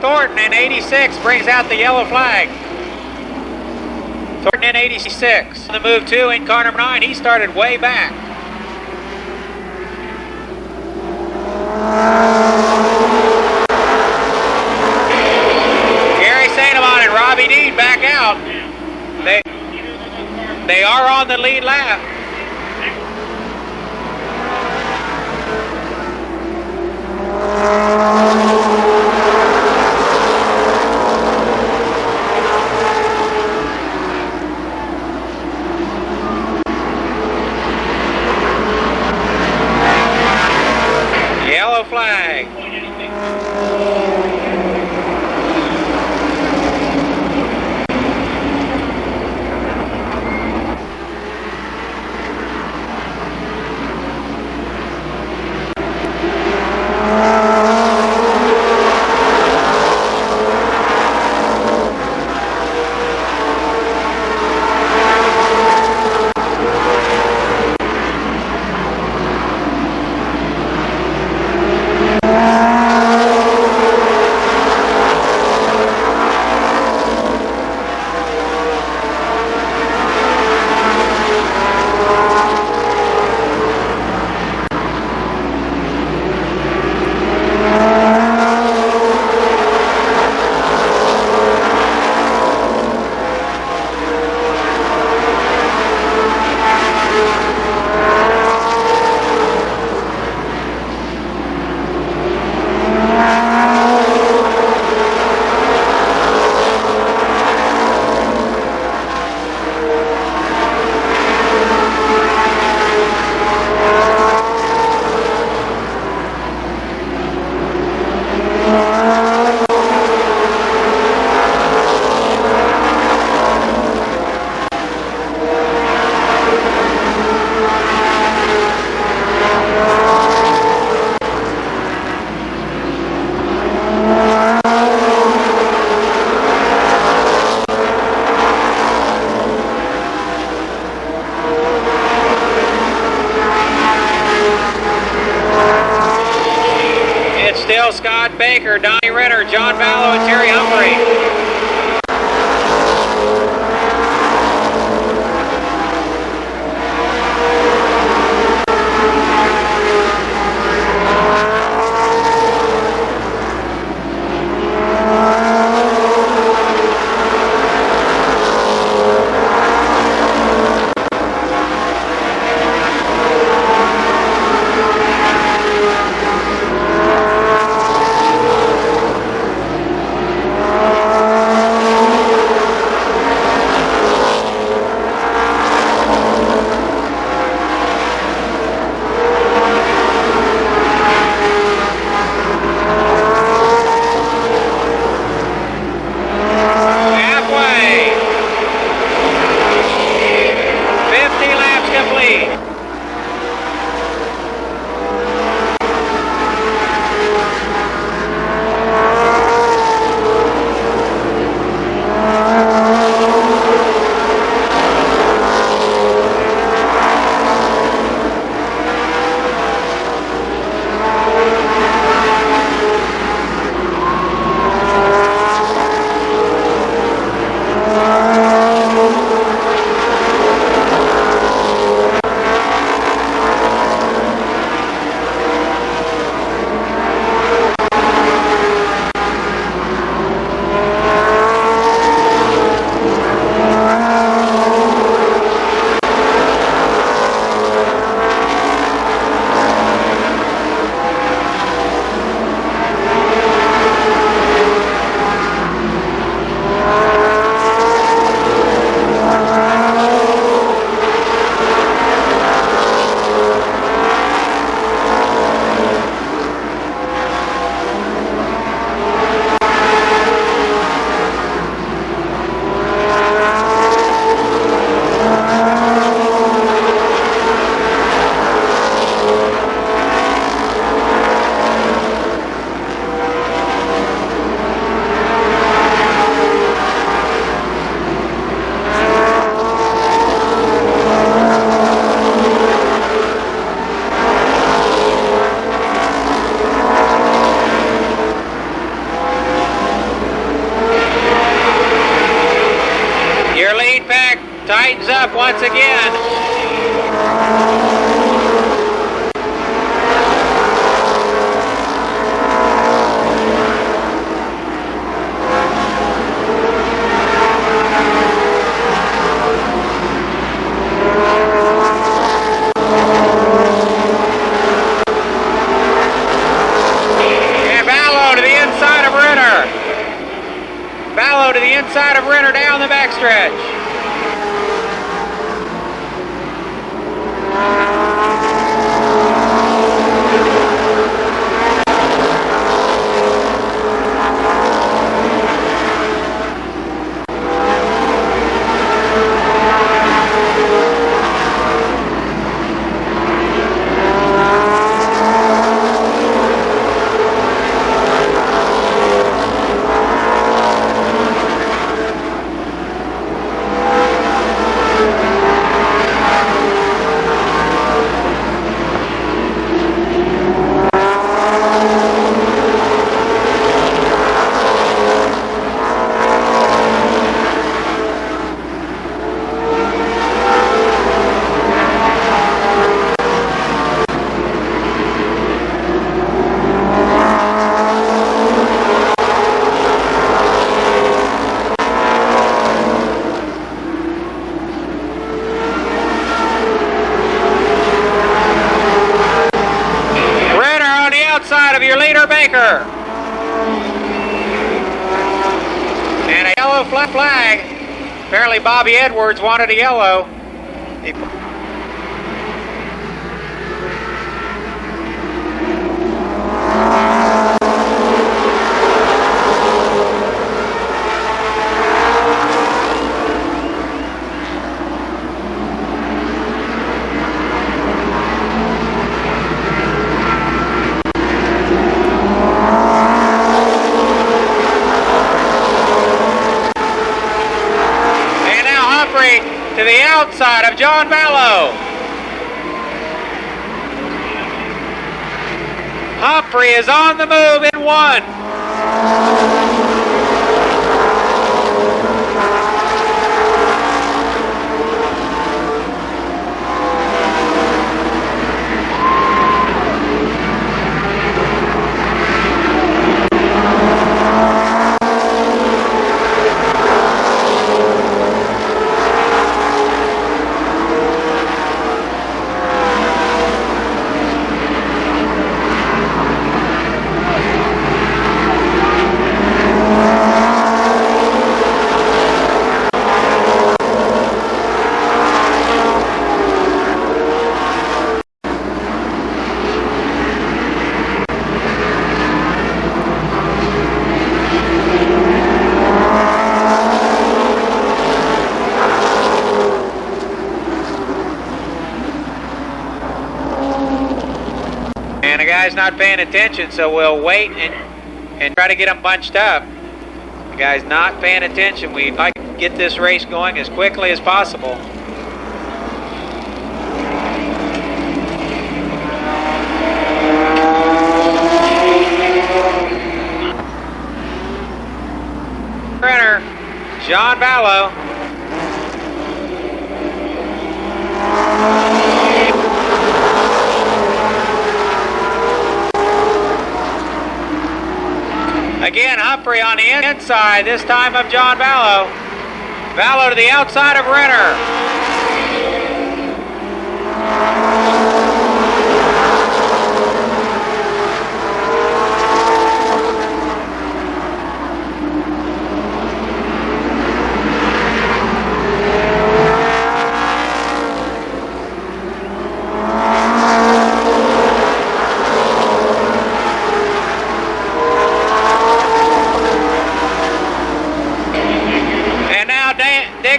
Thornton in 86 brings out the yellow flag. Thornton in 86. The move two in car number 9. He started way back. Gary Santamon and Robbie Dean back out. They are on the lead lap. Flag. Bill Scott, Baker, Donnie Renner, John Ballo, and Terry Humphrey. Tightens up once again. And Ballo to the inside of Renner. Ballo to the inside of Renner down the backstretch. Of your leader, Baker. And a yellow flag. Apparently Bobby Edwards wanted a yellow. To the outside of John Ballo. Humphrey is on the move in 1. And the guy's not paying attention, so we'll wait and try to get him bunched up. The guy's not paying attention. We'd like to get this race going as quickly as possible. Renner, John Ballo. Again, Humphrey on the inside, this time of John Ballo. Ballo to the outside of Renner.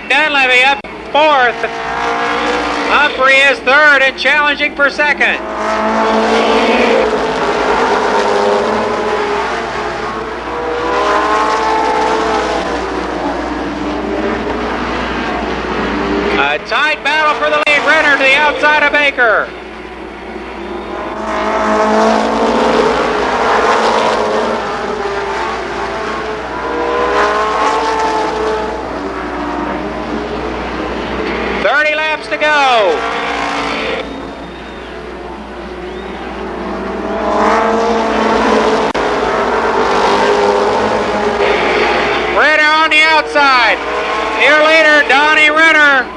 Dunleavy up 4th. Humphrey is 3rd and challenging for 2nd. A tight battle for the lead. Renner to the outside of Baker. To go. Renner on the outside. Here leader, Donnie Renner.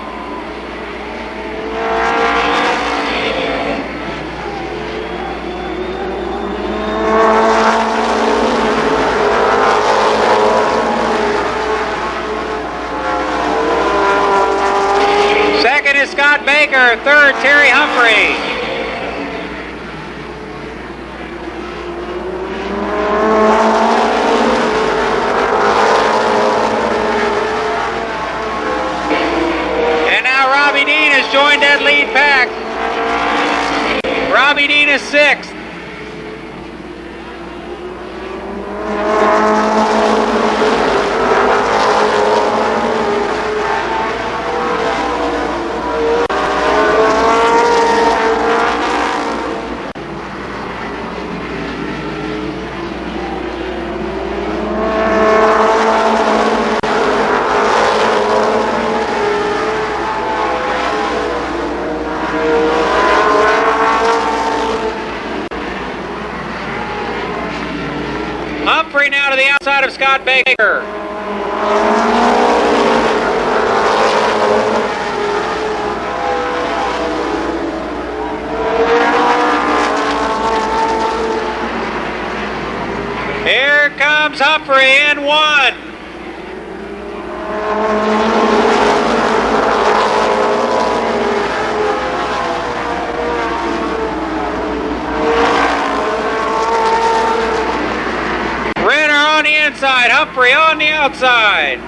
Is Scott Baker, 3rd Terry Humphrey. And now Robbie Dean has joined that lead pack. Robbie Dean is 6th. Humphrey now to the outside of Scott Baker. Here comes Humphrey in 1. Inside, Humphrey on the outside.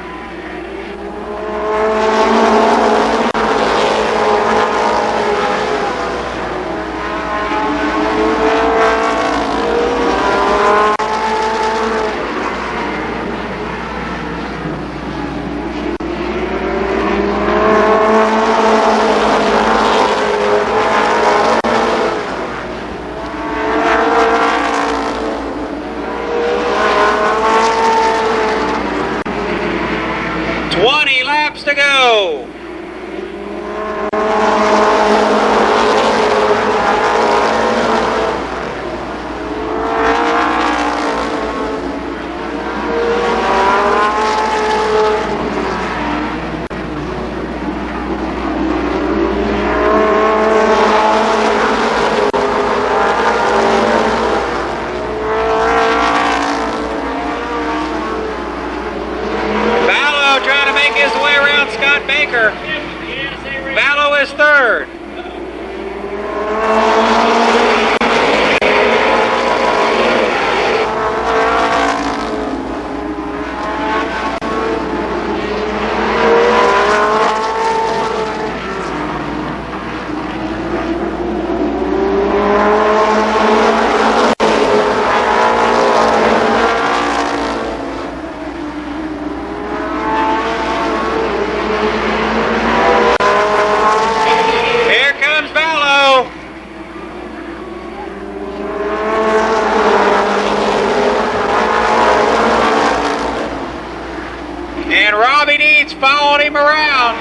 followed him around.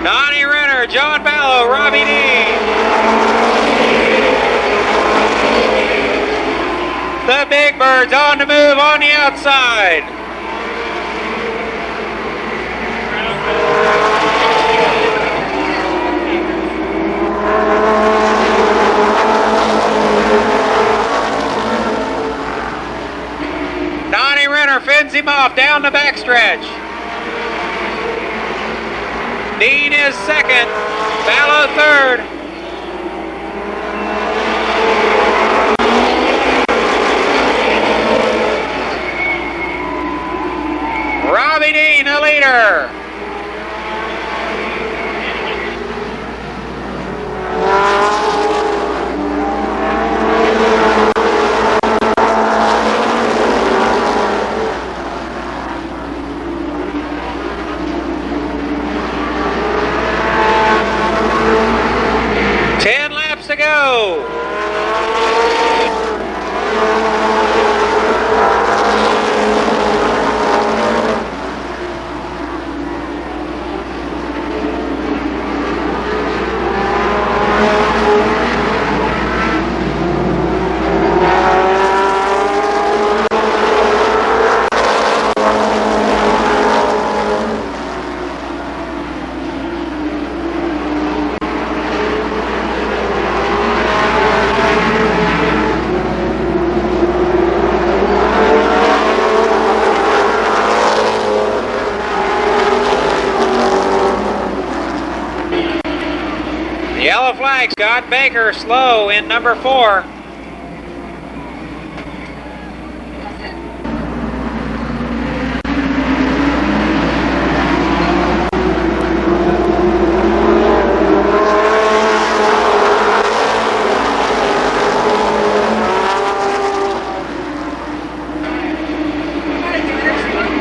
Donnie Renner, John Ballo, Robbie Dean. The Big Bird's on the move on the outside. Donnie Renner fends him off down the backstretch. Dean is second, Ballo third. Robbie Dean, the leader. To go. Yellow flag, Scott Baker slow in number 4.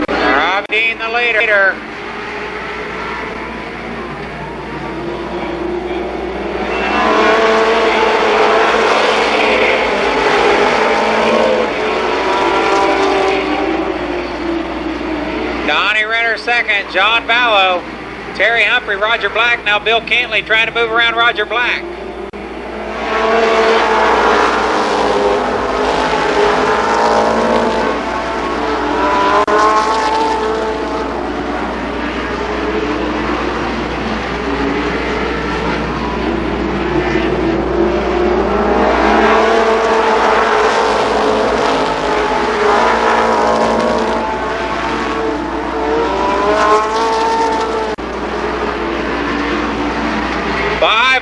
Rob Dean the leader. Donnie Renner second, John Ballo, Terry Humphrey, Roger Black. Now Bill Cantley trying to move around Roger Black.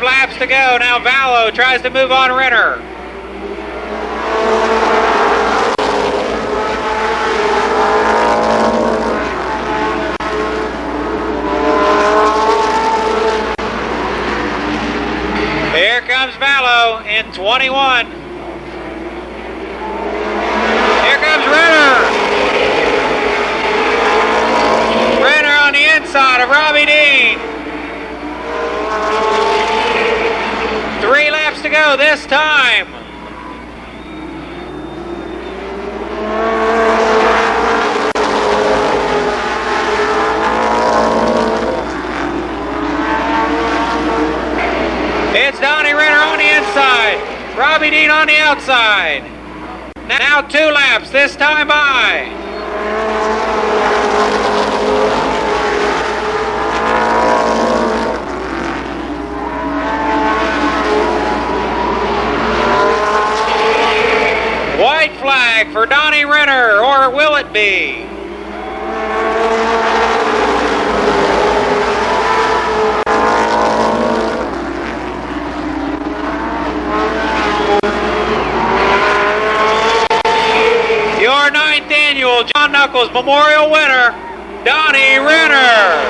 Laps to go. Now Ballo tries to move on Renner. Here comes Ballo in 21. Here comes Renner. Renner on the inside of Robbie Dean. 3 laps to go this time. It's Donnie Renner on the inside, Robbie Dean on the outside. Now 2 laps, this time by. White flag for Donnie Renner, or will it be? Your 9th annual John Nuckles Memorial winner, Donnie Renner.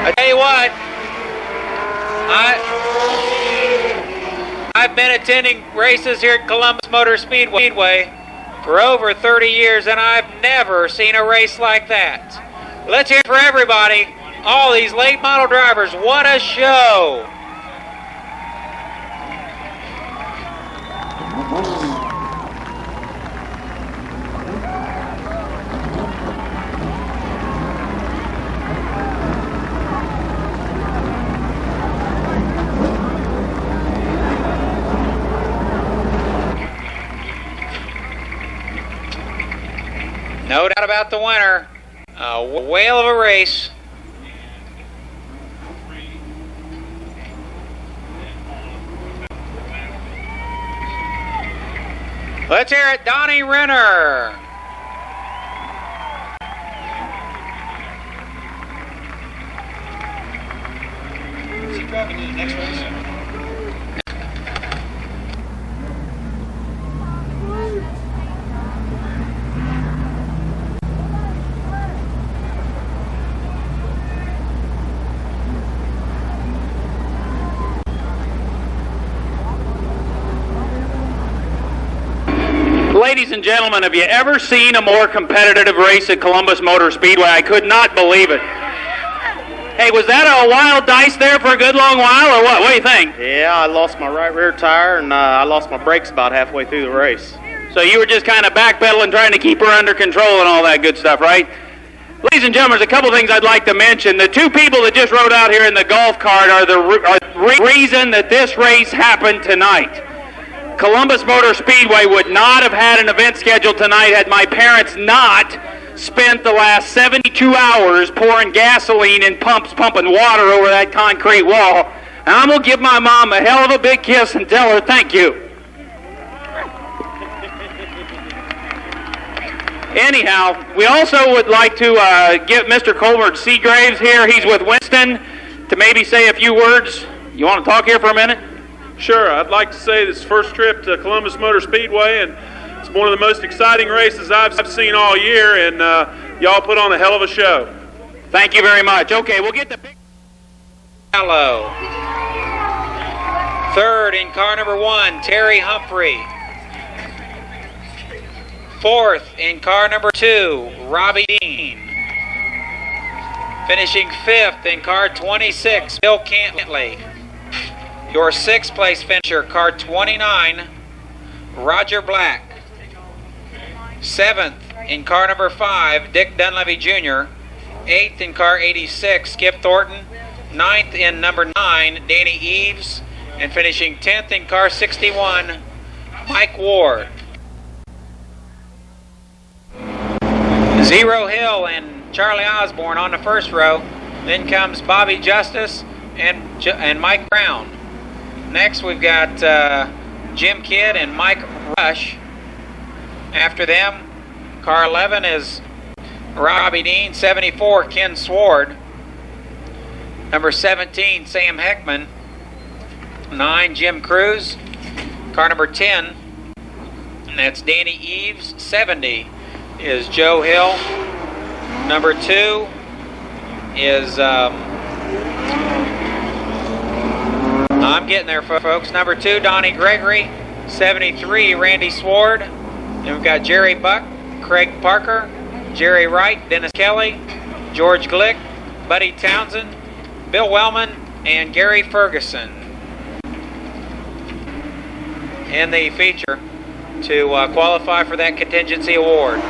I tell you what, attending races here at Columbus Motor Speedway for over 30 years, and I've never seen a race like that. Let's hear it for everybody. All these late model drivers, what a show! No doubt about the winner. A whale of a race. Let's hear it, Donnie Renner. Is he driving to the next race? Ladies and gentlemen, have you ever seen a more competitive race at Columbus Motor Speedway? I could not believe it. Hey, was that a wild dice there for a good long while, or what? What do you think? Yeah, I lost my right rear tire, and I lost my brakes about halfway through the race. So you were just kind of backpedaling, trying to keep her under control and all that good stuff, right? Ladies and gentlemen, there's a couple things I'd like to mention. The two people that just rode out here in the golf cart are the reason that this race happened tonight. Columbus Motor Speedway would not have had an event scheduled tonight had my parents not spent the last 72 hours pouring gasoline in pumps, pumping water over that concrete wall. And I'm going to give my mom a hell of a big kiss and tell her thank you. Anyhow, we also would like to get Mr. Colbert Seagraves here. He's with Winston to maybe say a few words. You want to talk here for a minute? Sure, I'd like to say this first trip to Columbus Motor Speedway, and it's one of the most exciting races I've seen all year, and y'all put on a hell of a show. Thank you very much. Okay, we'll get the picture. Hello. Third in car number 1, Terry Humphrey. Fourth in car number 2, Robbie Dean. Finishing fifth in car 26, Bill Cantley. Your sixth place finisher, car 29, Roger Black. Seventh in car number 5, Dick Dunleavy Jr. Eighth in car 86, Skip Thornton. Ninth in number 9, Danny Eves. And finishing 10th in car 61, Mike Ward. Zero Hill and Charlie Osborne on the first row. Then comes Bobby Justice and Mike Brown. Next, we've got Jim Kidd and Mike Rush. After them, car 11 is Robbie Dean. 74, Ken Sward. Number 17, Sam Heckman. 9, Jim Cruz. Car number 10, and that's Danny Eves. 70 is Joe Hill. Number 2 is... I'm getting there, folks. Number 2, Donnie Gregory. 73, Randy Sward. Then we've got Jerry Buck, Craig Parker, Jerry Wright, Dennis Kelly, George Glick, Buddy Townsend, Bill Wellman, and Gary Ferguson in the feature to qualify for that contingency award.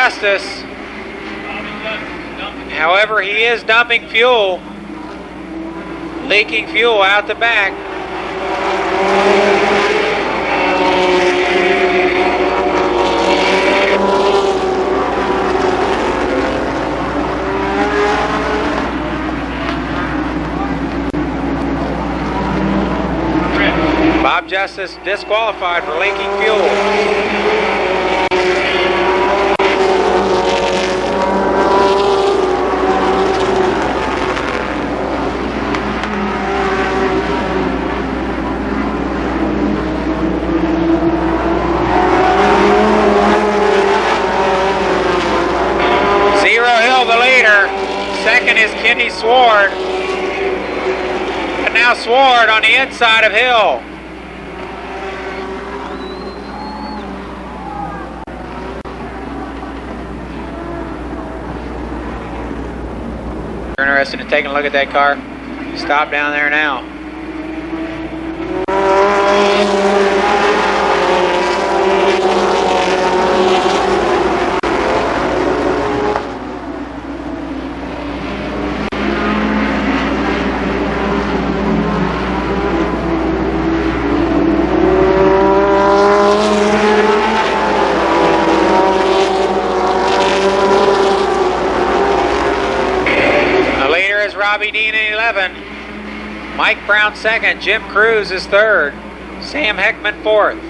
Justice. However, he is dumping fuel, leaking fuel out the back. Bob Justice disqualified for leaking fuel. Second is Kenny Sword. And now Sword on the inside of Hill. You're interested in taking a look at that car? Stop down there now. Robbie Dean in 11, Mike Brown second, Jim Cruz is third, Sam Heckman fourth.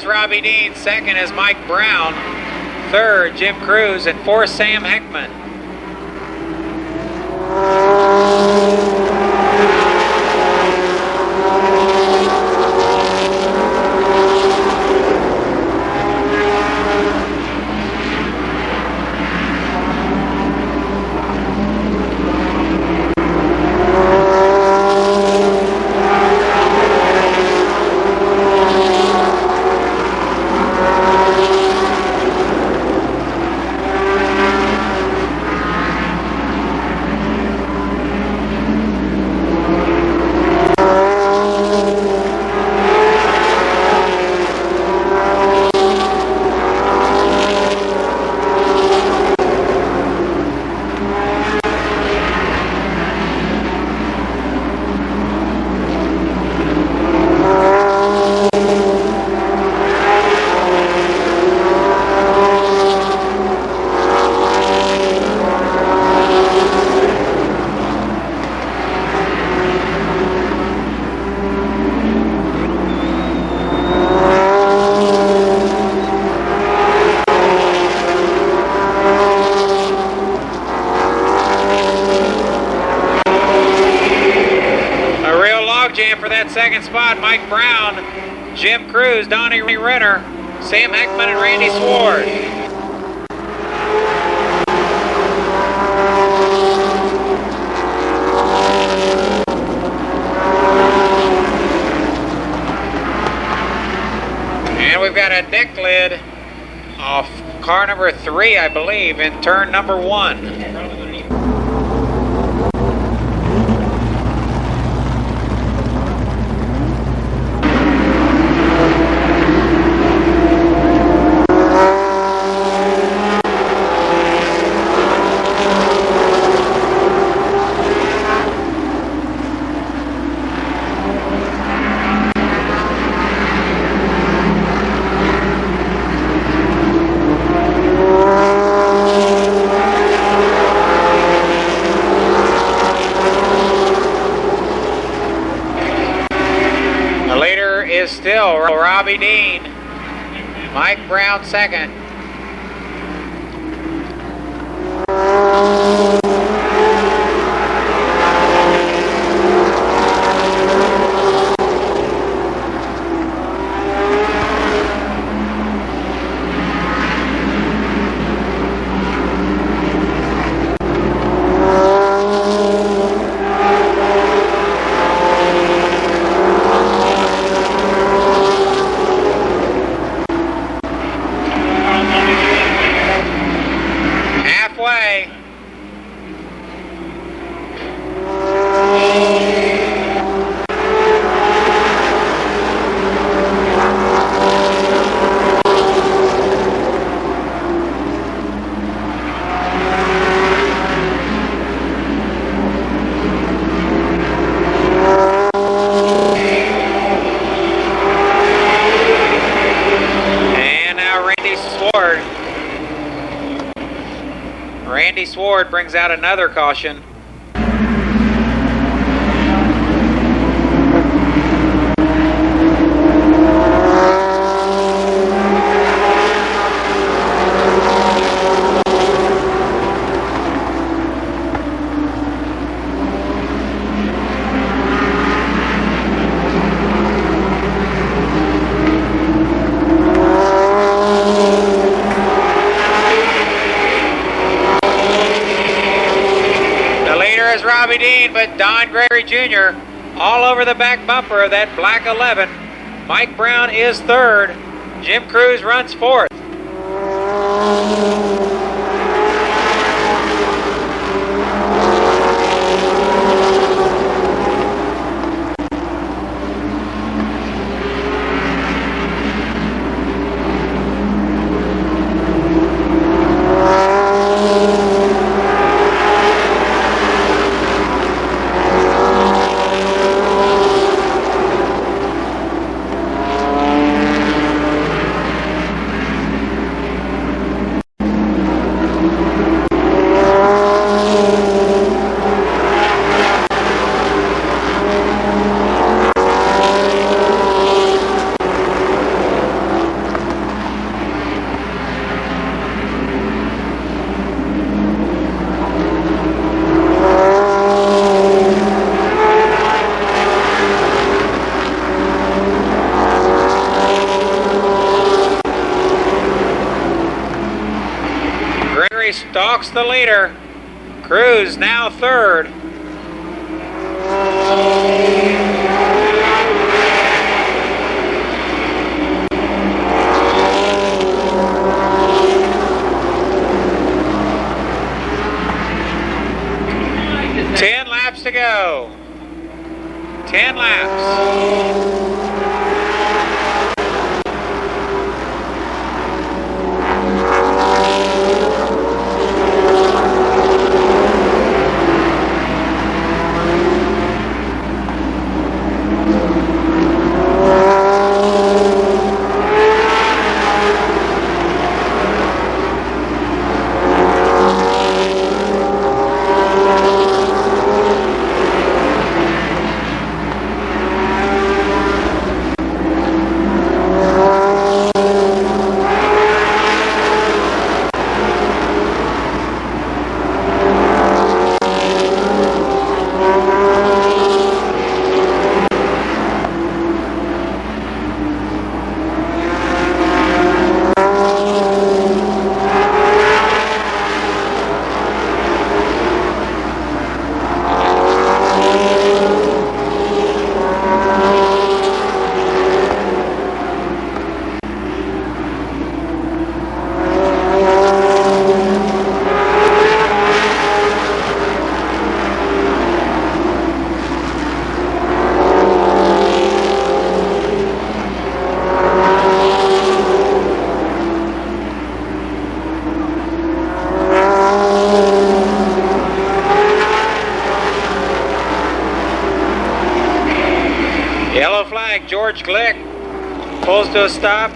Robbie Dean, second is Mike Brown, third Jim Cruz, and fourth Sam Heckman. For that second spot, Mike Brown, Jim Cruz, Donnie Renner, Sam Heckman, and Randy Sword. And we've got a deck lid off car number 3, I believe, in turn number 1. Mike Brown second. Halfway. And now Randy Sword. Randy Sword brings out another caution. Is Robbie Dean, but Don Gregory Jr. all over the back bumper of that black 11. Mike Brown is third. Jim Cruz runs fourth. Gregory stalks the leader. Cruz now third. Ten laps to go. 10 laps. Yellow flag, George Glick pulls to a stop.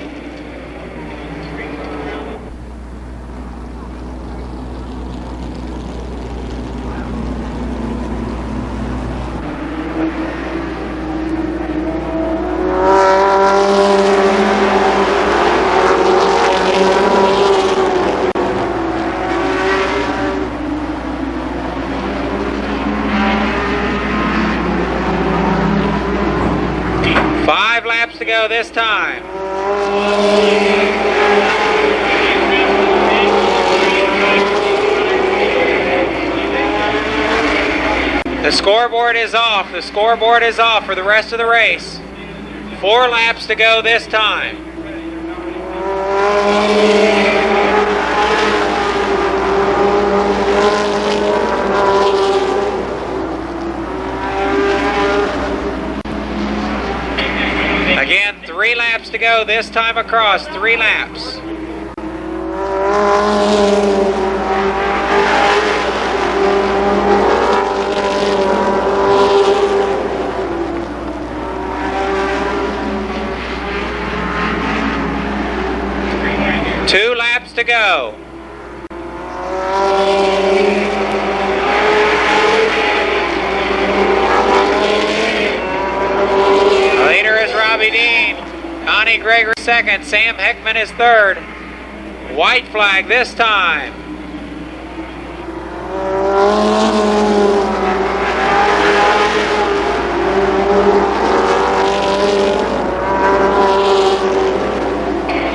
go this time. The scoreboard is off. The scoreboard is off for the rest of the race. 4 laps to go this time. Again, 3 laps to go this time across. 3 laps. Two laps to go. Leader is Robbie Dean. Connie Gregory second. Sam Heckman is third. White flag this time.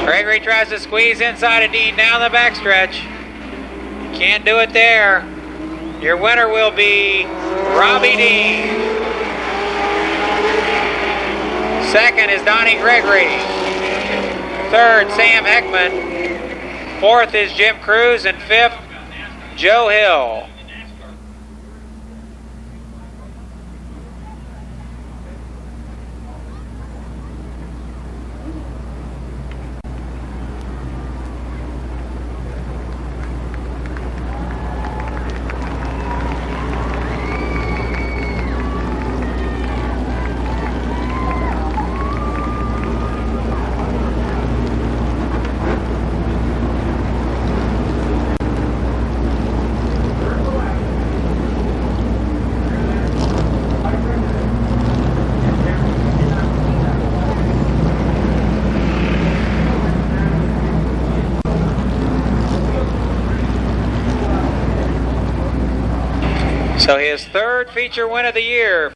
Gregory tries to squeeze inside of Dean down the backstretch. Can't do it there. Your winner will be Robbie Dean. Second is Donnie Gregory. Third, Sam Heckman. Fourth is Jim Cruz. And fifth, Joe Hill. So his third feature win of the year.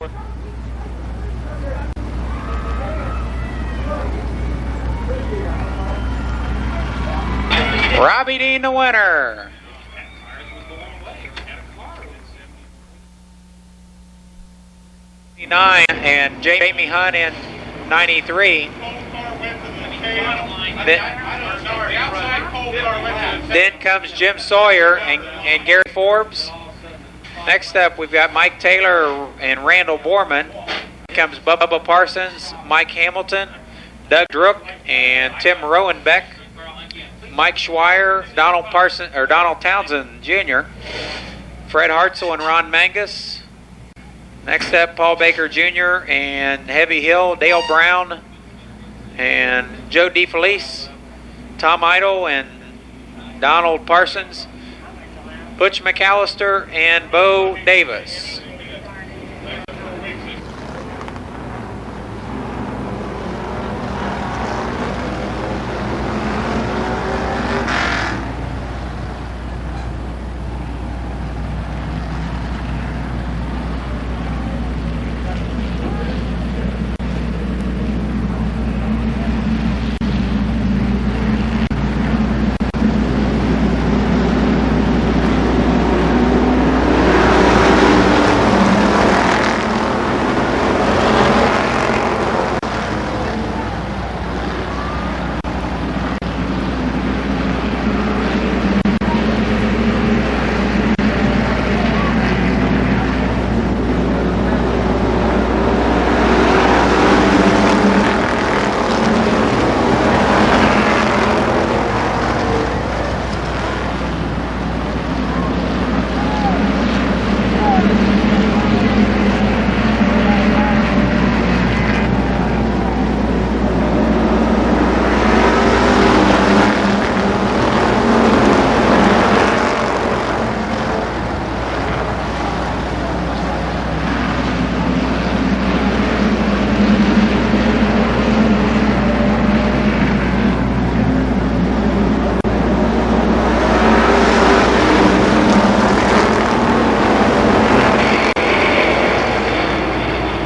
Robbie Dean the winner. And Jamie Hunt in 93. Then comes Jim Sawyer and Gary Forbes. Next up, we've got Mike Taylor and Randall Borman. Comes Bubba Parsons, Mike Hamilton, Doug Drook, and Tim Rowenbeck. Mike Schweier, Donald Townsend Jr., Fred Hartzell and Ron Mangus. Next up, Paul Baker Jr. and Heavy Hill, Dale Brown, and Joe DeFelice, Tom Idle and Donald Parsons, Butch McAllister, and Bo Davis.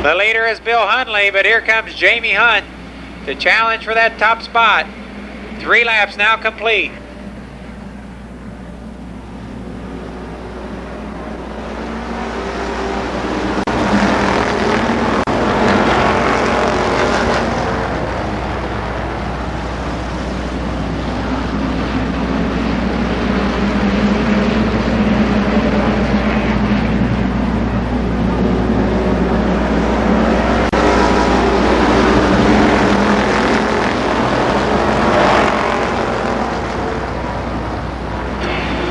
The leader is Bill Hunley, but here comes Jamie Hunt. to challenge for that top spot. 3 laps now complete.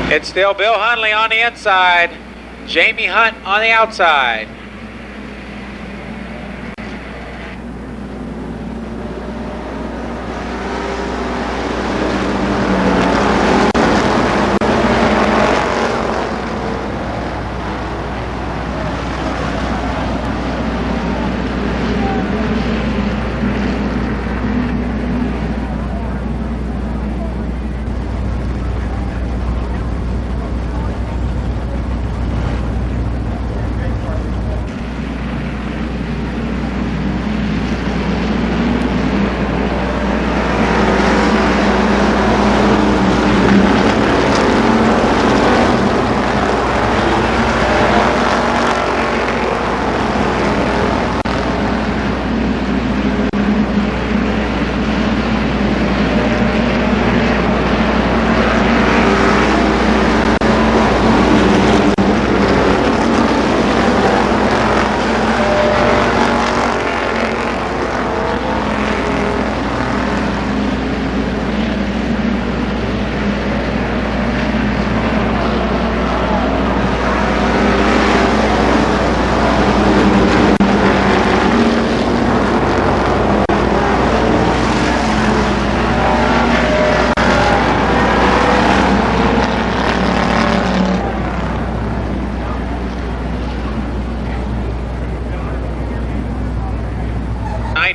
It's still Bill Hunley on the inside, Jamie Hunt on the outside.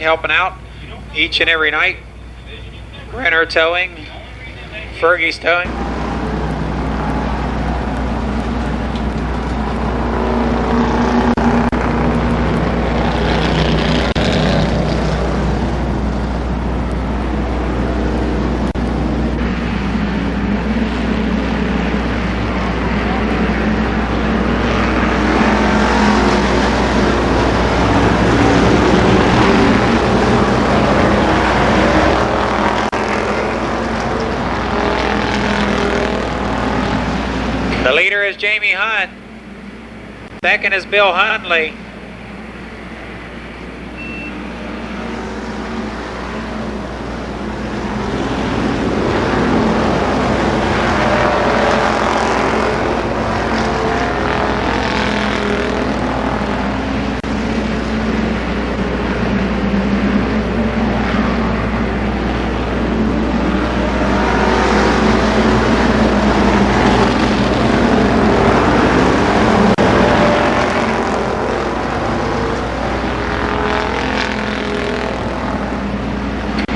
Helping out each and every night. Renner towing, Fergie's towing. The leader is Jamie Hunt. Second is Bill Hunley.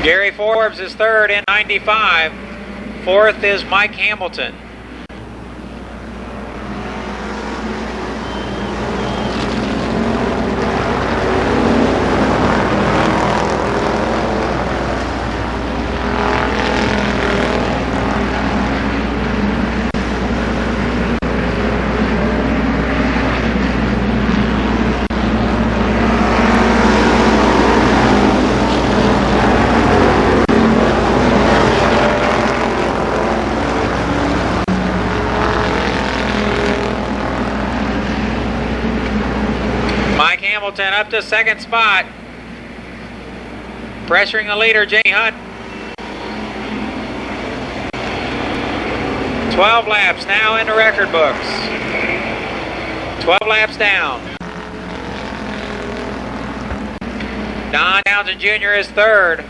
Gary Forbes is third in 95. Fourth is Mike Hamilton. Hamilton up to second spot. Pressuring the leader, Jamie Hunt. 12 laps now in the record books. 12 laps down. Don Townsend Jr. is third.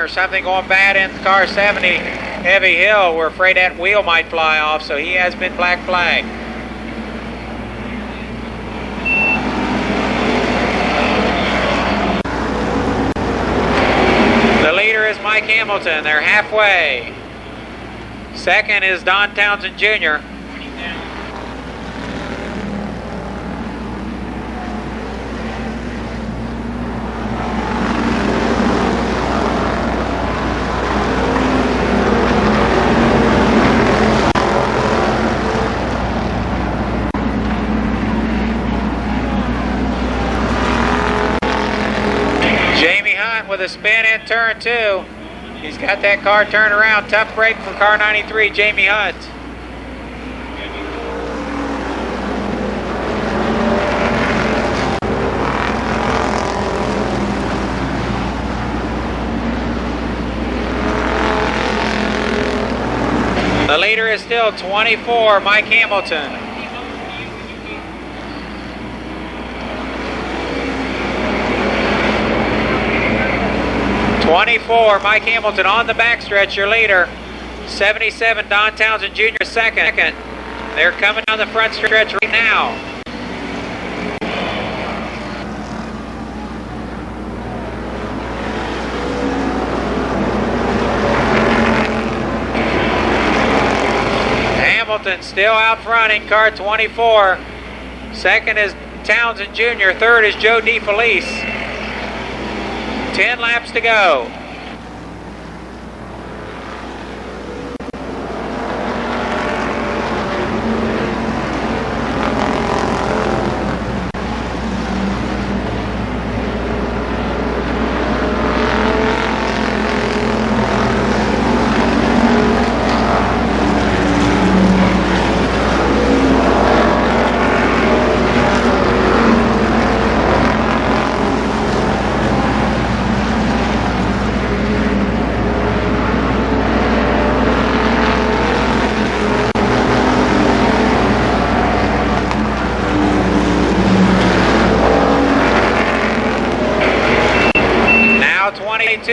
something going bad in car 70, Heavy Hill. We're afraid that wheel might fly off, so he has been black flagged. The leader is Mike Hamilton. They're halfway. Second is Don Townsend Jr. With a spin in turn 2. He's got that car turned around. Tough break for car 93, Jamie Hunt. The leader is still 24, Mike Hamilton. 24, Mike Hamilton on the backstretch, your leader. 77, Don Townsend Jr. second. They're coming down the front stretch right now. Hamilton still out front in car 24. Second is Townsend Jr. Third is Joe DeFelice. 10 laps to go.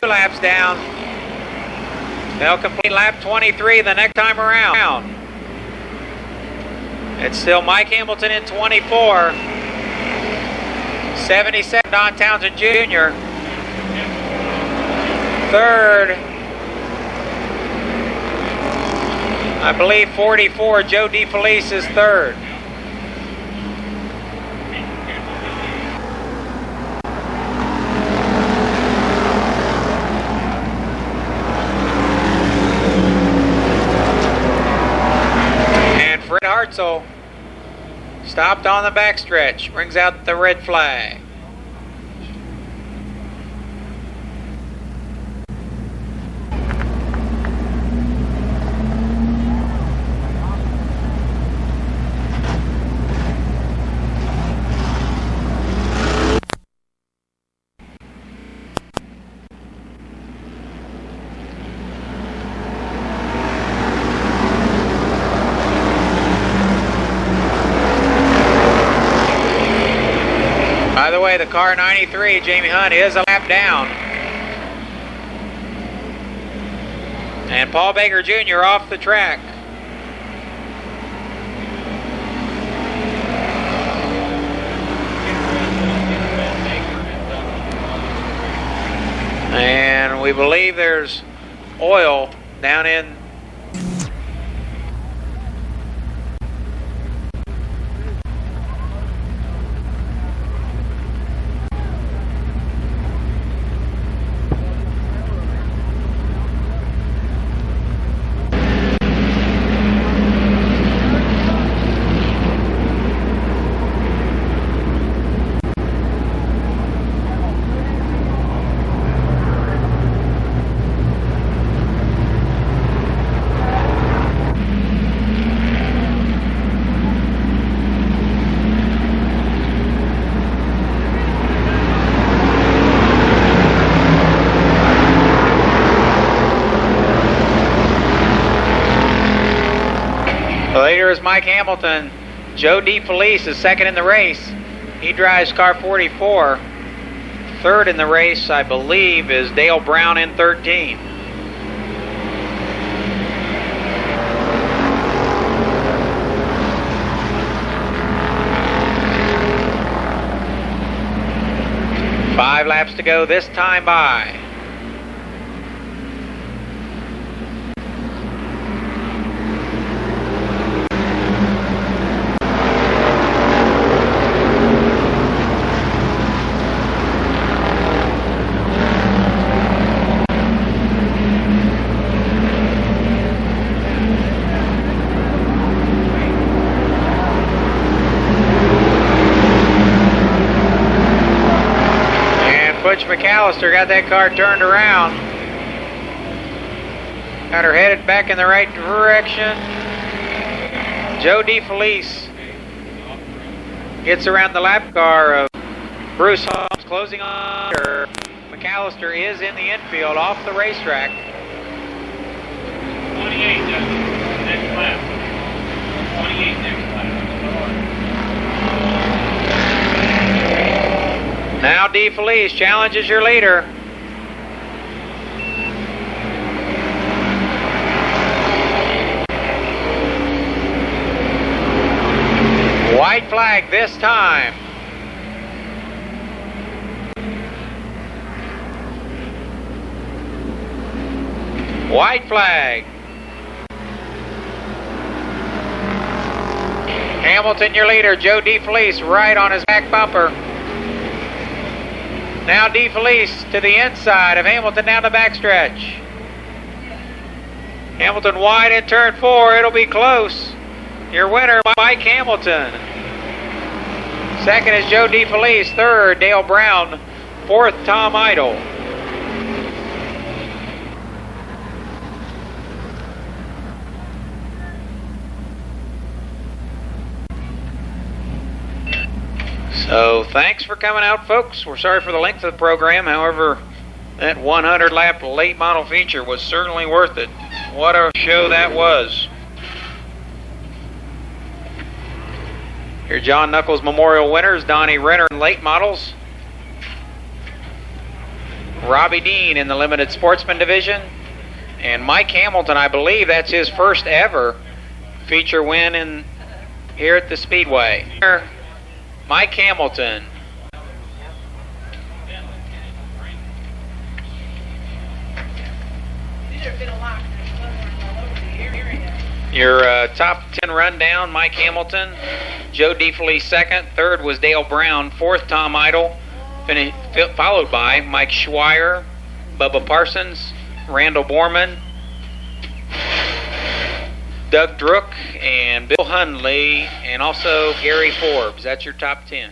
Laps down. They'll complete lap 23 the next time around. It's still Mike Hamilton in 24. 77, Don Townsend Jr. Third, I believe 44, Joe DeFelice is third. Hartzell stopped on the backstretch, brings out the red flag. By the way, the car 93, Jamie Hunt, is a lap down. And Paul Baker Jr. off the track. And we believe there's oil down in The leader is Mike Hamilton. Joe DeFelice is second in the race. He drives car 44. Third in the race, I believe, is Dale Brown in 13. Five laps to go this time by. McAllister got that car turned around. Got her headed back in the right direction. Joe DeFelice gets around the lap car of Bruce Holmes, closing on her. McAllister is in the infield off the racetrack. 28 next lap. 28 next lap. Now DeFelice challenges your leader. White flag this time. White flag. Hamilton, your leader. Joe DeFelice right on his back bumper. Now DeFelice to the inside of Hamilton down the backstretch. Hamilton wide in turn 4. It'll be close. Your winner, Mike Hamilton. Second is Joe DeFelice. Third, Dale Brown. Fourth, Tom Idle. So thanks for coming out, folks. We're sorry for the length of the program. However, that 100 lap late model feature was certainly worth it. What a show that was. Your John Nuckles Memorial winners: Donnie Renner in late models, Robbie Dean in the limited sportsman division, and Mike Hamilton. I believe that's his first ever feature win here at the Speedway. Mike Hamilton. Your top 10 rundown: Mike Hamilton, Joe DeFelice second, third was Dale Brown, fourth Tom Idle, followed by Mike Schweier, Bubba Parsons, Randall Borman, Doug Drook, and Bill Hundley, and also Gary Forbes. That's your top 10.